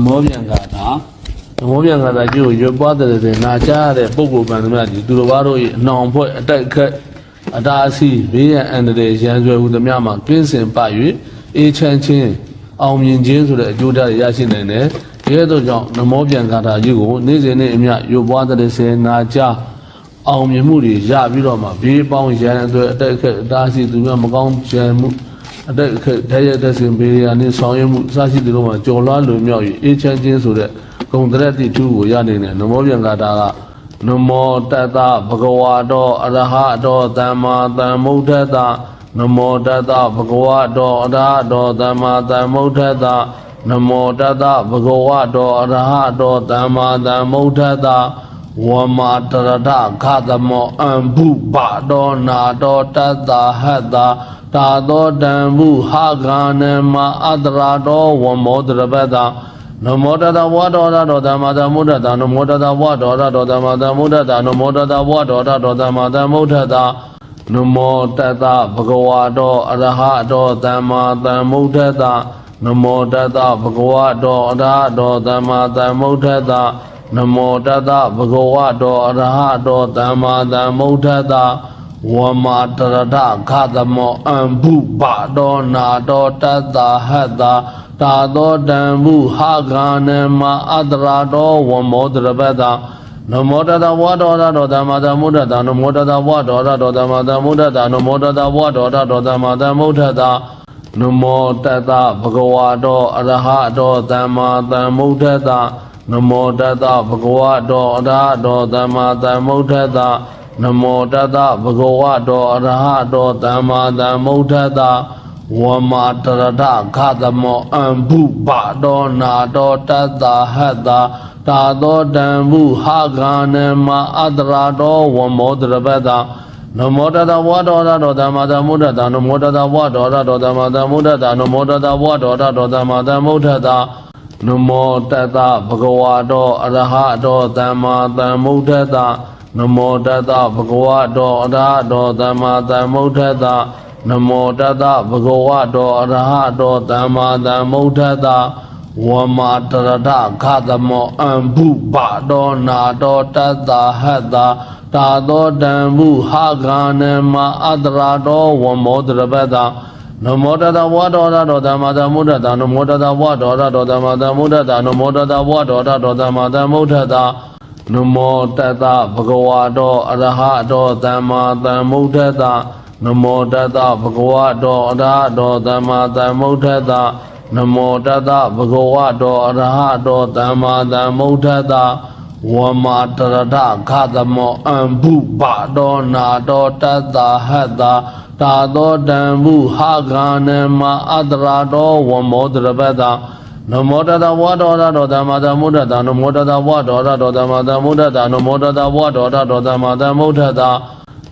မောပြန်ကတာနမောပြန်ကတာကျိုးရွပွားတဲ့နာကြားတဲ့ပုဂ္ဂိုလ်ကံသမီးဒီသူတော်ဘာတို့အနှောင်ဖွဲ့အတိုက်ခက်အတားအဆီးဘေးရန်အန္တရာယ်ရန်ဆွဲဟူသမျှမှာကင်းစင်ပ၍အေးချမ်းခြင်းအောင်မြင်ခြင်းဆိုတဲ့အကျိုးတရားရရှိနိုင်တယ်။ဒီအတွက်ကြောင့်နမောပြန်ကတာကြီးကိုနေ့စဉ်နေ့အမျှရွပွားတဲ့စေနာကြားအောင်မြင်မှုတွေရပြီးတော့မှဘေးပေါင်းရန်အတွက်အတိုက်ခက်အတားအဆီးသူများမကောင်းကြံမှုအတိုက်ခက်တရတဲ့စင်ဘေးရန်နဲ့ဆောင်ရွက်မှုအစရှိတဲ့လိုမှာကြော်လွှားလွန်မြောက်၍အေးချမ်းခြင်းဆိုတဲ့ဂုံတရက်တိထုကိုရနိုင်တယ်နမောပြန်ကတာကနမောတတ္တဘဂဝါတောအရဟတောသမ္မာသမ္ဗုဒ္ဓတ္တနမောတတ္တဘဂဝါတောအရဟတောသမ္မာသမ္ဗုဒ္ဓတ္တနမောတတ္တဘဂဝါတောအရဟတောသမ္မာသမ္ဗုဒ္ဓတ္တဝမာတရထခသမောအံဘုဘတောနာတောတတ္တဟတ္တတာသောတံဘုဟဂာနမအတရာတောဝမောတရပတ္တနမောတတဝါဒောရတောသမ္မာသမ္ဗုဒ္ဓတ္တနမောတတဝါဒောရတောသမ္မာသမ္ဗုဒ္ဓတ္တနမောတတဝါဒောရတောသမ္မာသမ္ဗုဒ္ဓတ္တနမောတတဘဂဝါတောအရဟတောသမ္မာသမ္ဗုဒ္ဓတ္တနမောတတဘဂဝါတောအရဟတောသမ္မာသမ္ဗုဒ္ဓတ္တနမောတတဘဂဝါတောအရဟတောသမ္မာသမ္ဗုဒ္ဓတ္တဝမာတရထခသမောအံဘုဘတောနာတောတတ္တဟတ္တတာသောတံဘုဟဂာနမအတရာတောဝမောတရပတ္တနမောတတဝါဒောရတောသမ္မာသမ္ဗုဒ္ဓတ္တနမောတတဝါဒောရတောသမ္မာသမ္ဗုဒ္ဓတ္တနမောတတဝါဒောရတောသမ္မာသမ္ဗုဒ္ဓတ္တနမောတတဘဂဝါတောအရဟတောသမ္မာသမ္ဗုဒ္ဓတ္တနမောတတဘဂဝါတောအရဟတောသမ္မာသမ္ဗုဒ္ဓတ္တနမောတတဘဂဝါတောအရဟတောသမ္မာသမ္ဗုဒ္ဓတ္တဝမာတရထခသမောအံဘုဘတောနာတောတတ္တဟတ္တတာသောတံဘုဟဂာနမအတရာတောဝမောတရပတ္တနမောတတဝါဒောရတောသမ္မာသမ္ဗုဒ္ဓတ္တနမောတတဝါဒောရတောသမ္မာသမ္ဗုဒ္ဓတ္တနမောတတဝါဒောရတောသမ္မာသမ္ဗုဒ္ဓတ္တနမောတတဘဂဝါတောအရဟတောသမ္မာသမ္ဗုဒ္ဓတ္တနမောတတဘဂဝါတောအရဟတောသမ္မာသမ္ဗုဒ္ဓတ္တနမောတတဘဂဝါတောအရဟတောသမ္မာသမ္ဗုဒ္ဓတ္တဝမာတရထခသမောအံဘုဘတောနာတောတတ္တဟတ္တတာသောတံဘုဟဂာနမအတရာတောဝမောတရပတ္တနမောတတဝါဒောရတောသမ္မာသမ္ဗုဒ္ဓတ္တနမောတတဝါဒောရတောသမ္မာသမ္ဗုဒ္ဓတ္တနမောတတဝါဒောရတောသမ္မာသမ္ဗုဒ္ဓတ္တနမောတတဘဂဝါတောအရဟတောသမ္မာသမ္ဗုဒ္ဓတ္တနမောတတဘဂဝါတောအရဟတောသမ္မာသမ္ဗုဒ္ဓတ္တနမောတတဘဂဝါတောအရဟတောသမ္မာသမ္ဗုဒ္ဓတ္တဝမာတရထခသမောအံဘုဘတောနာတောတတ္တဟတ္တတာသောတံဘုဟဂာနမအတရာတောဝမောတရပတ္တနမောတတဝါဒောရတောသမ္မာသမ္ဗုဒ္ဓတ္တနမောတတဝါဒောရတောသမ္မာသမ္ဗုဒ္ဓတ္တနမောတတဝါဒောရတောသမ္မာသမ္ဗုဒ္ဓတ္တ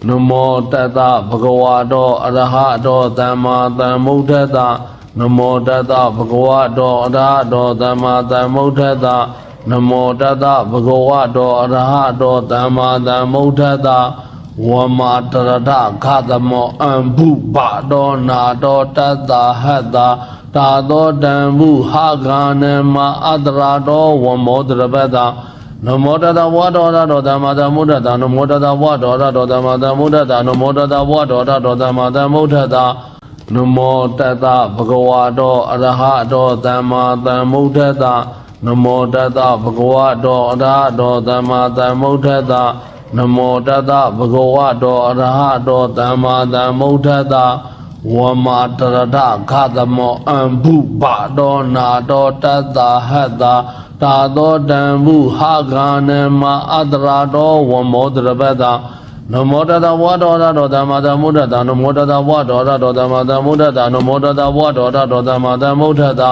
နမောတတဘဂဝါတောအရဟတောသမ္မာသမ္ဗုဒ္ဓတ္တနမောတတဘဂဝါတောအရဟတောသမ္မာသမ္ဗုဒ္ဓတ္တနမောတတဘဂဝါတောအရဟတောသမ္မာသမ္ဗုဒ္ဓတ္တဝမာတရထခသမောအံဘုဘတောနာတောတတ္တဟတ္တတာသောတံဘုဟဂာနမအတရာတောဝမောတရပတ္တနမောတတဝါဒောရတောသမ္မာသမ္ဗုဒ္ဓတ္တနမောတတဝါဒောရတောသမ္မာသမ္ဗုဒ္ဓတ္တနမောတတဝါဒောရတောသမ္မာသမ္ဗုဒ္ဓတ္တနမောတတဘဂဝါတောအရဟတောသမ္မာသမ္ဗုဒ္ဓတ္တနမောတတဘဂဝါတောအရဟတောသမ္မာသမ္ဗုဒ္ဓတ္တနမောတတဘဂဝါတောအရဟတောသမ္မာသမ္ဗုဒ္ဓတ္တဝမာတရထခသမောအံဘုဘတောနာတောတတ္တဟတ္တတာသောတံဘုဟဂာနမအတရာတောဝမောတရပတ္တနမောတတဝါဒောရတောသမ္မာသမ္ဗုဒ္ဓတ္တနမောတတဝါဒောရတောသမ္မာသမ္ဗုဒ္ဓတ္တနမောတတဝါဒောရတောသမ္မာသမ္ဗုဒ္ဓတ္တ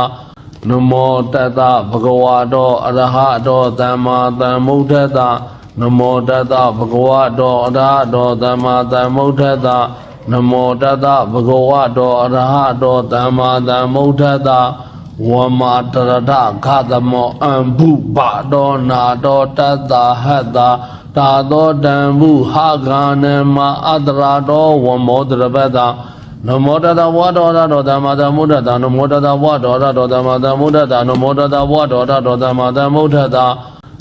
နမောတတဘဂဝါတောအရဟတောသမ္မာသမ္ဗုဒ္ဓတ္တနမောတတဘဂဝါတောအရဟတောသမ္မာသမ္ဗုဒ္ဓတ္တနမောတတဘဂဝါတောအရဟတောသမ္မာသမ္ဗုဒ္ဓတ္တဝမာတရထခသမောအံဘုဘတောနာတောတတ္တဟတ္တတာသောတံဘုဟဂာနမအတရာတောဝမောတရပတ္တ Namo tata vado rado dhamma mudata namo tata vado rado dhamma mudata namo tata vado rado dhamma mudata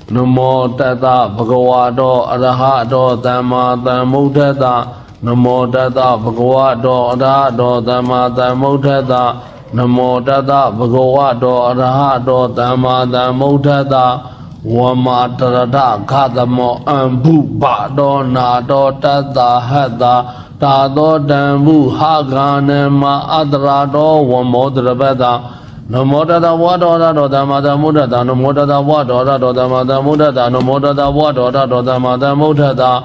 Namo tata bhagavato arahato dhamma mudata Namo tata bhagavato arahato dhamma mudata Namo tata bhagavato arahato dhamma mudata Wama tarata kadamo ambu bado nado tata hada Tado dambu hagane ma adrado wamodrabeda Namo tata vado rado dhamma mudata Namo tata vado rado dhamma mudata Namo tata vado rado dhamma mudata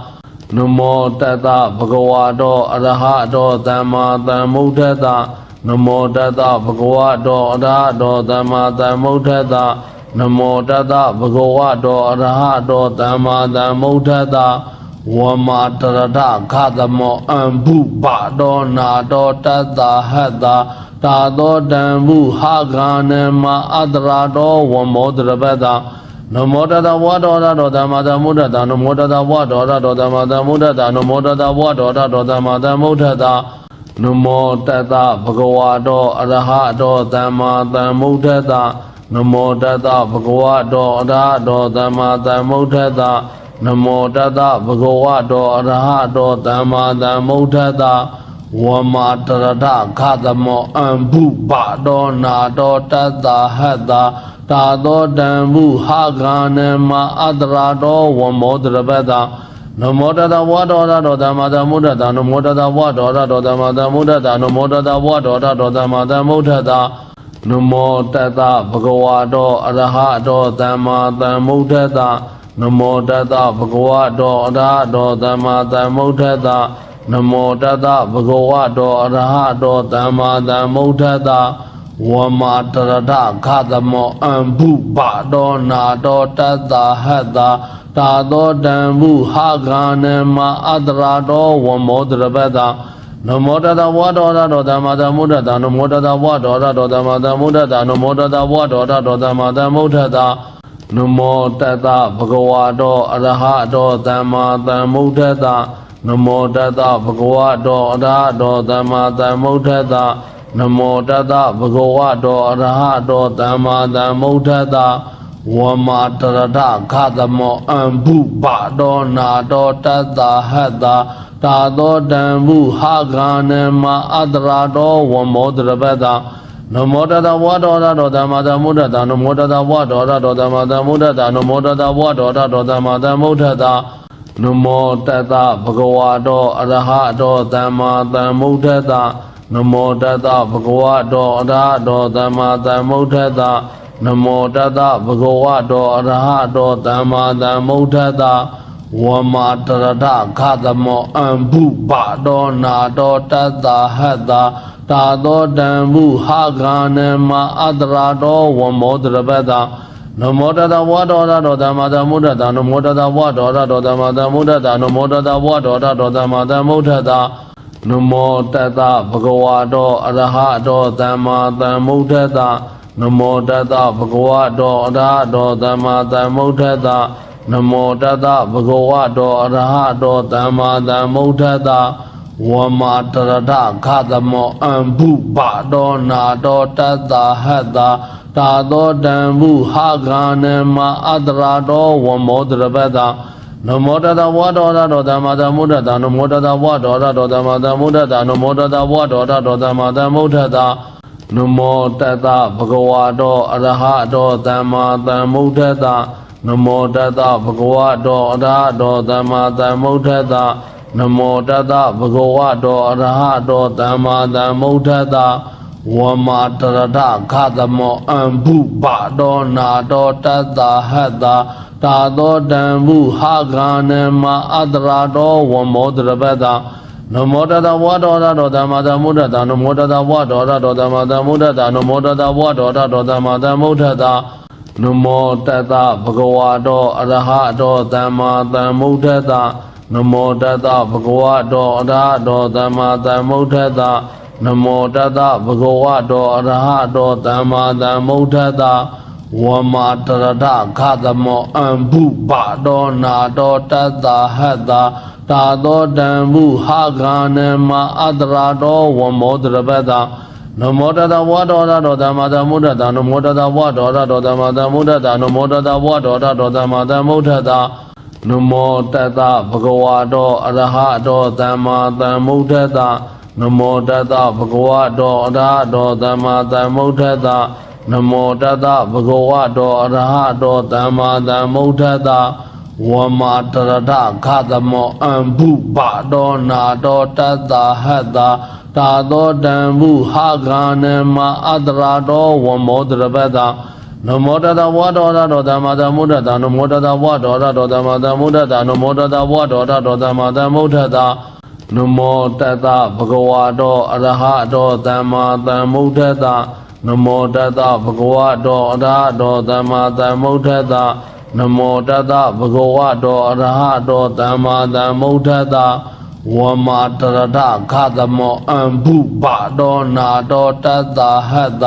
Namo tata bhagavato arahato dhamma mudata Namo tata bhagavato arahato dhamma mudata Namo tata bhagavato arahato dhamma mudata Wama tarata kadamo ambu bado nado tata hada Tado dambu hagane ma adrado wamodrabeda Namo tata vado rado dhamma mudata Namo tata vado rado dhamma mudata Namo tata vado rado dhamma mudata Namo tata bhagavato arahato dhamma mudata Namo tata bhagavato arahato dhamma mudata Namo tata bhagavato arahato dhamma mudata Wama tarata kadamo ambu bado nado tata hada Tado dambu hagane ma adrado wamodrabeda Namo tata vado rado dhamma mudata Namo tata vado rado dhamma mudata Namo tata vado rado dhamma mudata Namo tata bhagavato arahato dhamma mudata Namo tata bhagavato arahato dhamma mudata Namo tata bhagavato arahato dhamma mudata Wama tarata kadamo ambu bado nado tata hada Tado dambu hagane ma adrado wamodrabeda Namo tata vado rado dhamma mudata Namo tata vado rado dhamma mudata Namo tata vado rado dhamma mudata Namo tata bhagavato arahato dhamma mudata Namo tata bhagavato arahato dhamma mudata Namo tata bhagavato arahato dhamma mudata Wama tarata kadamo ambu bado nado tata hada Tado dambu hagane ma adrado wamodrabeda Namo tata vado rado dhamma mudata Namo tata vado rado dhamma mudata Namo tata vado rado dhamma mudata Namo tata bhagavato arahato dhamma mudata Namo tata bhagavato arahato dhamma mudata Namo tata bhagavato arahato dhamma mudata Wama tarata kadamo ambu bado nado tata hada Tado dambu hagane ma adrado wamodrabeda Namo tata vado rado dhamma mudata Namo tata vado rado dhamma mudata Namo tata vado rado dhamma mudata Namo tata bhagavato arahato dhamma mudata Namo tata bhagavato arahato dhamma mudata Namo tata bhagavato arahato dhamma mudata Wama tarata kadamo ambu bado nado tata hada Tado dambu hagane ma adrado wamodrabeda Namo tata vado rado dhamma mudata Namo tata vado rado dhamma mudata Namo tata vado rado dhamma mudata Namo tata bhagavato arahato dhamma mudata Namo tata bhagavato arahato dhamma mudata Namo tata bhagavato arahato dhamma mudata Wama tarata kadamo ambu bado nado tata hada Tado dambu hagane ma adrado wamodrabeda Namo tata vado rado dhamma mudata Namo tata vado rado dhamma mudata Namo tata vado rado dhamma mudata Namo tata bhagavato arahato dhamma mudata Namo tata bhagavato arahato dhamma mudata Namo tata bhagavato arahato dhamma mudata Wama tarata kadamo ambu bado nado tata hada တာသောတံဘုဟာဂာနမအတရာတော်ဝမောတရပတ္တနမောတတဝါဒောရတောသမသမုဒ္ဒတာနမောတတဝါဒောရတောသမသမုဒ္ဒတာနမောတတဝါဒောရတောသမသမုဒ္ဒတာနမောတတဘဂဝါတောအရဟတောသမ္မာသမုဒ္ဒတာနမောတတဘဂဝါတောအရဟတောသမ္မာသမုဒ္ဒတာနမောတတဘဂဝါတောအရဟတောသမ္မာသမုဒ္ဒတာဝမာတရထခသမောအံဘုဘတောနာတောတတ္တဟတ္တတာသောတံဘုဟာဂာနမအတရာတောဝမောတရပတ္တနမောတတဝါဒောရတောသမ္မာသမုဒ္ဒတာနမောတတဝါဒောရတောသမ္မာသမုဒ္ဒတာနမောတတဝါဒောရတောသမ္မာသမုဒ္ဒတာနမောတတဘဂဝါတောအရဟတောသမ္မာသမုဒ္ဒတာနမောတတဘဂဝါတောအရဟတောသမ္မာသမုဒ္ဒတာနမောတတဘဂဝါတောအရဟတောသမ္မာသမုဒ္ဒတာဝမာတရထခသမောအံဘုဘတောနာတောတတ္တဟတ္တ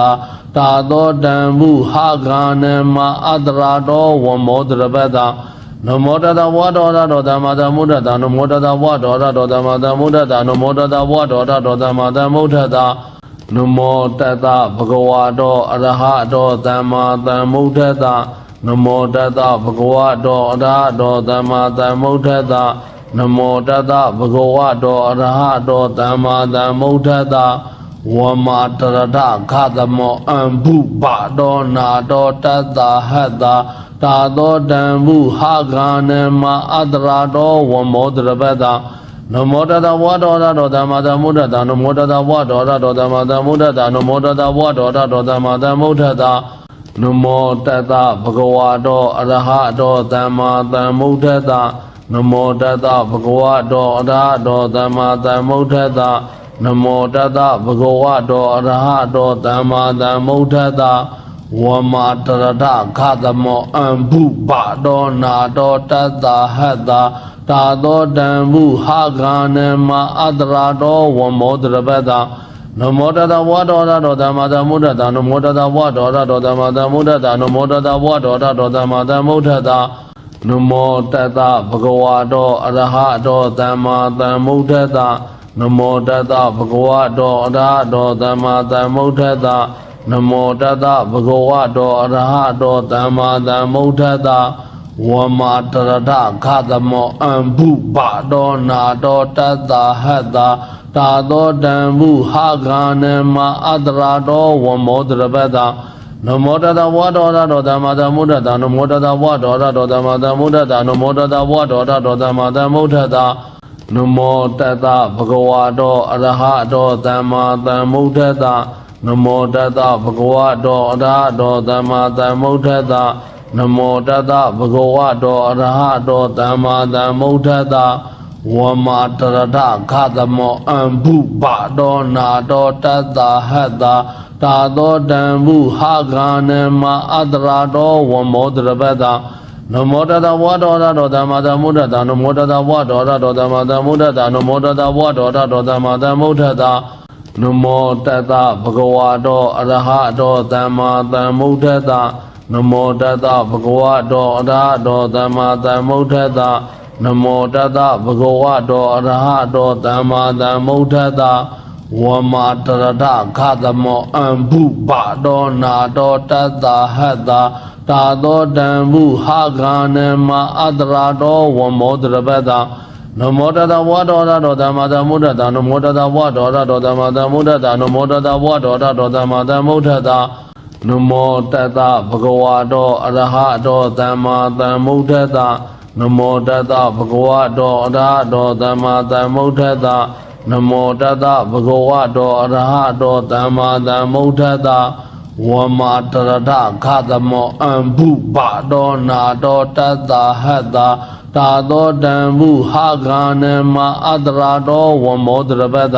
တာသောတံဘုဟာဂာနမအတရာတောဝမောတရပတ္တနမောတတဝါဒောရတောသမ္မာသမုဒ္ဒတာနမောတတဝါဒောရတောသမ္မာသမုဒ္ဒတာနမောတတဝါဒောရတောသမ္မာသမုဒ္ဒတာနမောတတဘဂဝါတောအရဟတောသမ္မာသမုဒ္ဒတာနမောတတဘဂဝါတောအရဟတောသမ္မာသမုဒ္ဒတာနမောတတဘဂဝါတောအရဟတောသမ္မာသမုဒ္ဒတာဝမာတရထခသမောအံဘုဘတောနာတောတတ္တဟတ္တတာသောတံဘုဟာဂာနမအတရာတောဝမောတရပတ္တနမောတတဝါဒောရတောသမ္မာသမုဒ္ဒတာနမောတတဝါဒောရတောသမ္မာသမုဒ္ဒတာနမောတတဝါဒောရတောသမ္မာသမုဒ္ဒတာနမောတတဘဂဝါတောအရဟတောသမ္မာသမုဒ္ဒတာနမောတတဘဂဝါတောအရဟတောသမ္မာသမုဒ္ဒတာနမောတတဘဂဝါတောအရဟတောသမ္မာသမုဒ္ဒတာဝမာတရထခသမောအံဘုဘတောနာတောတတ္တဟတ္တတာသောတံဘုဟာဂာနမအတရာတောဝမောတရပတ္တနမောတတဝါဒောရတောသမ္မာသမုဒ္ဒတာနမောတတဝါဒောရတောသမ္မာသမုဒ္ဒတာနမောတတဝါဒောရတောသမ္မာသမုဒ္ဒတာနမောတတဘဂဝါတောအရဟတောသမ္မာသမုဒ္ဒတာနမောတတဘဂဝါတောအရဟတောသမ္မာသမုဒ္ဒတာနမောတတဘဂဝါတောအရဟတောသမ္မာသမုဒ္ဒတာဝမာတရထခသမောအံဘုဘတောနာတောတတ္တဟတ္တတာသောတံဘုဟာဂာနမအတရာတောဝမောတရပတ္တနမောတတဝါဒောရတောသမ္မာသမုဒ္ဒတာနမောတတဝါဒောရတောသမ္မာသမုဒ္ဒတာနမောတတဝါဒောရတောသမ္မာသမုဒ္ဒတာနမောတတဘဂဝါတောအရဟတောသမ္မာသမုဒ္ဒတာနမောတတဘဂဝါတောအရဟတောသမ္မာသမုဒ္ဒတာနမောတတဘဂဝါတောအရဟတောသမ္မာသမုဒ္ဒတာဝမာတရထခသမောအံဘုဘတောနာတောတတ္တဟတ္တတာသောတံဘုဟာဂာနမအတရာတောဝမောတရပတ္တနမောတတဝါဒောရတောသမ္မာသမုဒ္ဒတာနမောတတဝါဒောရတောသမ္မာသမုဒ္ဒတာနမောတတဝါဒောရတောသမ္မာသမုဒ္ဒတာနမောတတဘဂဝါတောအရဟတောသမ္မာသမုဒ္ဒတာနမောတတဘဂဝါတောအရဟတောသမ္မာသမုဒ္ဒတာနမောတတဘဂဝါတောအရဟတောသမ္မာသမုဒ္ဒတာဝမာတရထခသမောအံဘုဘတောနာတောတတ္တဟတ္တတာသောတံဘုဟာဂာနမအတရာတောဝမောတရပတ္တနမောတတဝါဒောရတောသမ္မာသမုဒ္ဒတာနမောတတဝါဒောရတောသမ္မာသမုဒ္ဒတာနမောတတဝါဒောရတောသမ္မာသမုဒ္ဒတာနမောတတဘဂဝါတောအရဟတောသမ္မာသမုဒ္ဒတာနမောတတဘဂဝါတောအရဟတောသမ္မာသမုဒ္ဒတာနမောတတဘဂဝါတောအရဟတောသမ္မာသမုဒ္ဒတာဝမာတရထခသမောအံဘုဘတောနာတောတတ္တဟတ္တတာသောတံဘုဟာဂာနမအတရာတောဝမောတရပတ္တ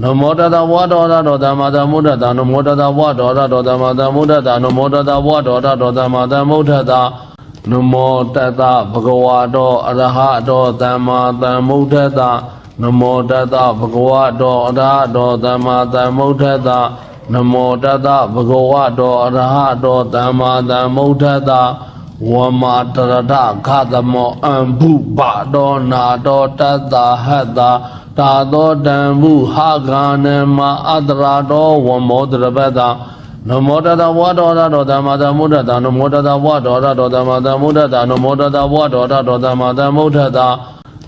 နမောတတဝါဒောရတောသမ္မာသမုဒ္ဒတာနမောတတဝါဒောရတောသမ္မာသမုဒ္ဒတာနမောတတဝါဒောရတောသမ္မာသမုဒ္ဒတာနမောတတဘဂဝါတောအရဟတောသမ္မာသမုဒ္ဒတာနမောတတဘဂဝါတောအရဟတောသမ္မာသမုဒ္ဒတာနမောတတဘဂဝါတောအရဟတောသမ္မာသမုဒ္ဒတာဝ ဝမတရထခသမောအံဘုဘတောနာတောတတ္တဟတ္တာတာသောတံဘုဟာဂာနမအတရာတောဝမောတရပတ္တနမောတတဝါဒောရတောသမတမုဒ္ဒတာနမောတတဝါဒောရတောသမတမုဒ္ဒတာနမောတတဝါဒောရတောသမတမုဒ္ဒတာ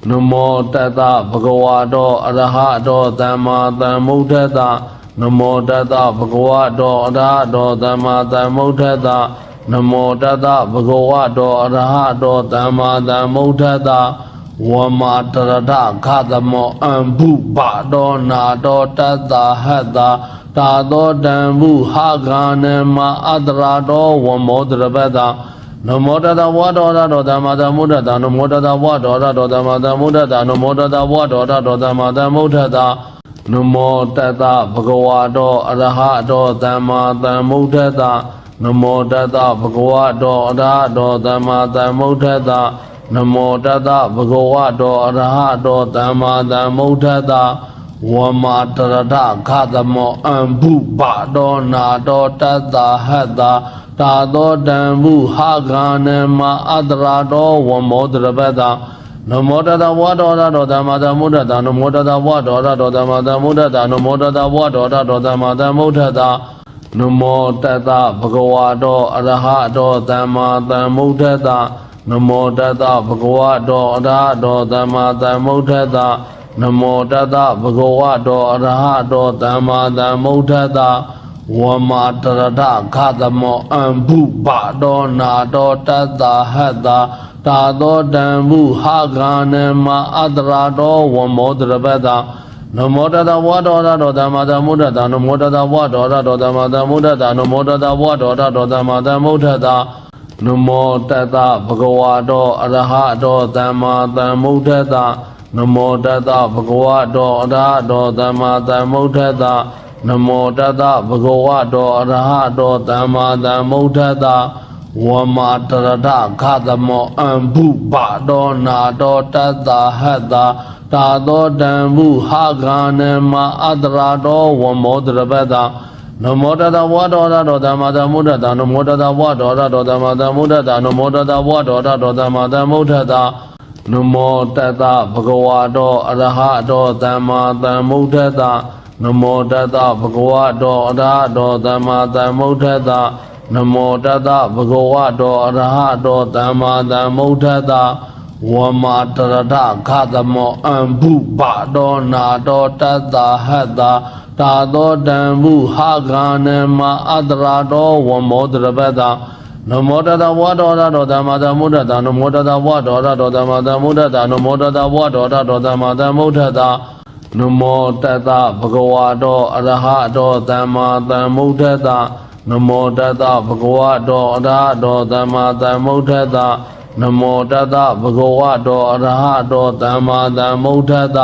နမောတတဘဂဝါတောအရဟတောသမ္မာသမ္ဗုဒ္ဓတ္တနမောတတဘဂဝါတောအရဟတောသမ္မာသမ္ဗုဒ္ဓတ္တနမောတတဘဂဝါတောအရဟတောသမ္မာသမ္ဗုဒ္ဓတ္တဝမာတရထခသမောအံဘုဘတောနာတောတတ္တဟတ္တာတာသောတံဘုဟာဂာနမအတရာတောဝမောတရပတ္တနမောတတဝါဒောရတောသမ္မာသမ္ဗုဒ္ဓတ္တနမောတတဝါဒောရတောသမ္မာသမ္ဗုဒ္ဓတ္တနမောတတဝါဒောရတောသမ္မာသမ္ဗုဒ္ဓတ္တနမောတတဘဂဝါတောအရဟတောသမ္မာသမ္ဗုဒ္ဓတ္တနမောတတဘဂဝါတောအရဟတောသမ္မာသမ္ဗုဒ္ဓတ္တနမောတတဘဂဝါတောအရဟတောသမ္မာသမ္ဗုဒ္ဓတ္တဝမာတရထခသမောအံဘုဘတောနာတောတတ္တဟတ္တာတာသောတံဘုဟာဂာနမအတရာတောဝမောတရပတ္တနမောတတဝါဒောရတောသမ္မာသမ္ဗုဒ္ဓတ္တနမောတတဝါဒောရတောသမ္မာသမ္ဗုဒ္ဓတ္တနမောတတဝါဒောရတောသမ္မာသမ္ဗုဒ္ဓတ္တနမောတတဘဂဝါတောအရဟတောသမ္မာသမ္ဗုဒ္ဓတ္တနမောတတဘဂဝါတောအရဟတောသမ္မာသမ္ဗုဒ္ဓတ္တနမောတတဘဂဝါတောအရဟတောသမ္မာသမ္ဗုဒ္ဓတ္တဝမာတရထခသမောအံဘုဘတောနာတောတတ္တဟတ္တာတာသောတံဘုဟာဂာနမအတရာတောဝမောတရပတ္တနမောတတဝါဒောရတောသမ္မာသမ္ဗုဒ္ဓတ္တနမောတတဝါဒောရတောသမ္မာသမ္ဗုဒ္ဓတ္တနမောတတဝါဒောရတောသမ္မာသမ္ဗုဒ္ဓတ္တနမောတတဘဂဝါတောအရဟတောသမ္မာသမ္ဗုဒ္ဓတ္တနမောတတဘဂဝါတောအရဟတောသမ္မာသမ္ဗုဒ္ဓတ္တနမောတတဘဂဝါတောအရဟတောသမ္မာသမ္ဗုဒ္ဓတ္တဝမာတရထခသမောအံဘုဘတောနာတောတတ္တဟတ္တာတာသောတံဘုဟာဂာနမအတရာတောဝမောတရပတ္တနမောတတဝါဒောရတောသမ္မာသမ္ဗုဒ္ဓတ္တနမောတတဝါဒောရတောသမ္မာသမ္ဗုဒ္ဓတ္တနမောတတဝါဒောရတောသမ္မာသမ္ဗုဒ္ဓတ္တနမောတတဘဂဝါတောအရဟတောသမ္မာသမ္ဗုဒ္ဓတ္တနမောတတဘဂဝါတောအရဟတောသမ္မာသမ္ဗုဒ္ဓတ္တနမောတတဘဂဝါတောအရဟတောသမ္မာသမ္ဗုဒ္ဓတ္တဝမာတရထခသမောအံဘုဘတောနာတောတတ္တဟတ္တာတာသောတံဘုဟာဂာနမအတရာတောဝမောတရပတ္တနမောတတဝါဒောရတောသမ္မာသမ္ဗုဒ္ဓတ္တနမောတတဝါဒောရတောသမ္မာသမ္ဗုဒ္ဓတ္တနမောတတဝါဒောရတောသမ္မာသမ္ဗုဒ္ဓတ္တနမောတတဘဂဝါတောအရဟတောသမ္မာသမ္ဗုဒ္ဓတ္တနမောတတဘဂဝါတောအရဟတောသမ္မာသမ္ဗုဒ္ဓတ္တနမောတတဘဂဝါတောအရဟတောသမ္မာသမ္ဗုဒ္ဓတ္တ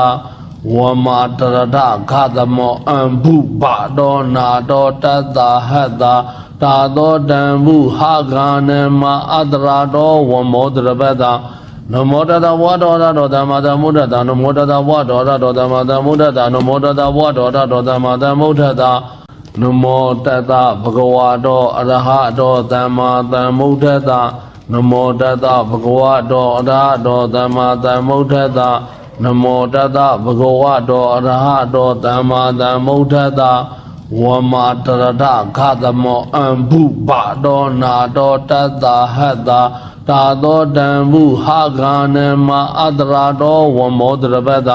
ဝမာတရထခသမောအံဘုဘတောနာတောတတ္တဟတ္တာတာသောတံဘုဟာဂာနမအတရာတောဝမောတရပတ္တနမောတတဝါဒောရတောသမ္မာသမ္ဗုဒ္ဓတ္တနမောတတဝါဒောရတောသမ္မာသမ္ဗုဒ္ဓတ္တနမောတတဝါဒောရတောသမ္မာသမ္ဗုဒ္ဓတ္တနမောတတဘဂဝါတောအရဟတောသမ္မာသမ္ဗုဒ္ဓတ္တနမောတတဘဂဝါတောအရဟတောသမ္မာသမ္ဗုဒ္ဓတ္တနမောတတဘဂဝါတောအရဟတောသမ္မာသမ္ဗုဒ္ဓတ္တဝမာတရထခသမောအံဘုဘတောနာတောတတ္တဟတ္တာတာသောတံဘုဟာဂာနမအတရာတောဝမောတရပတ္တ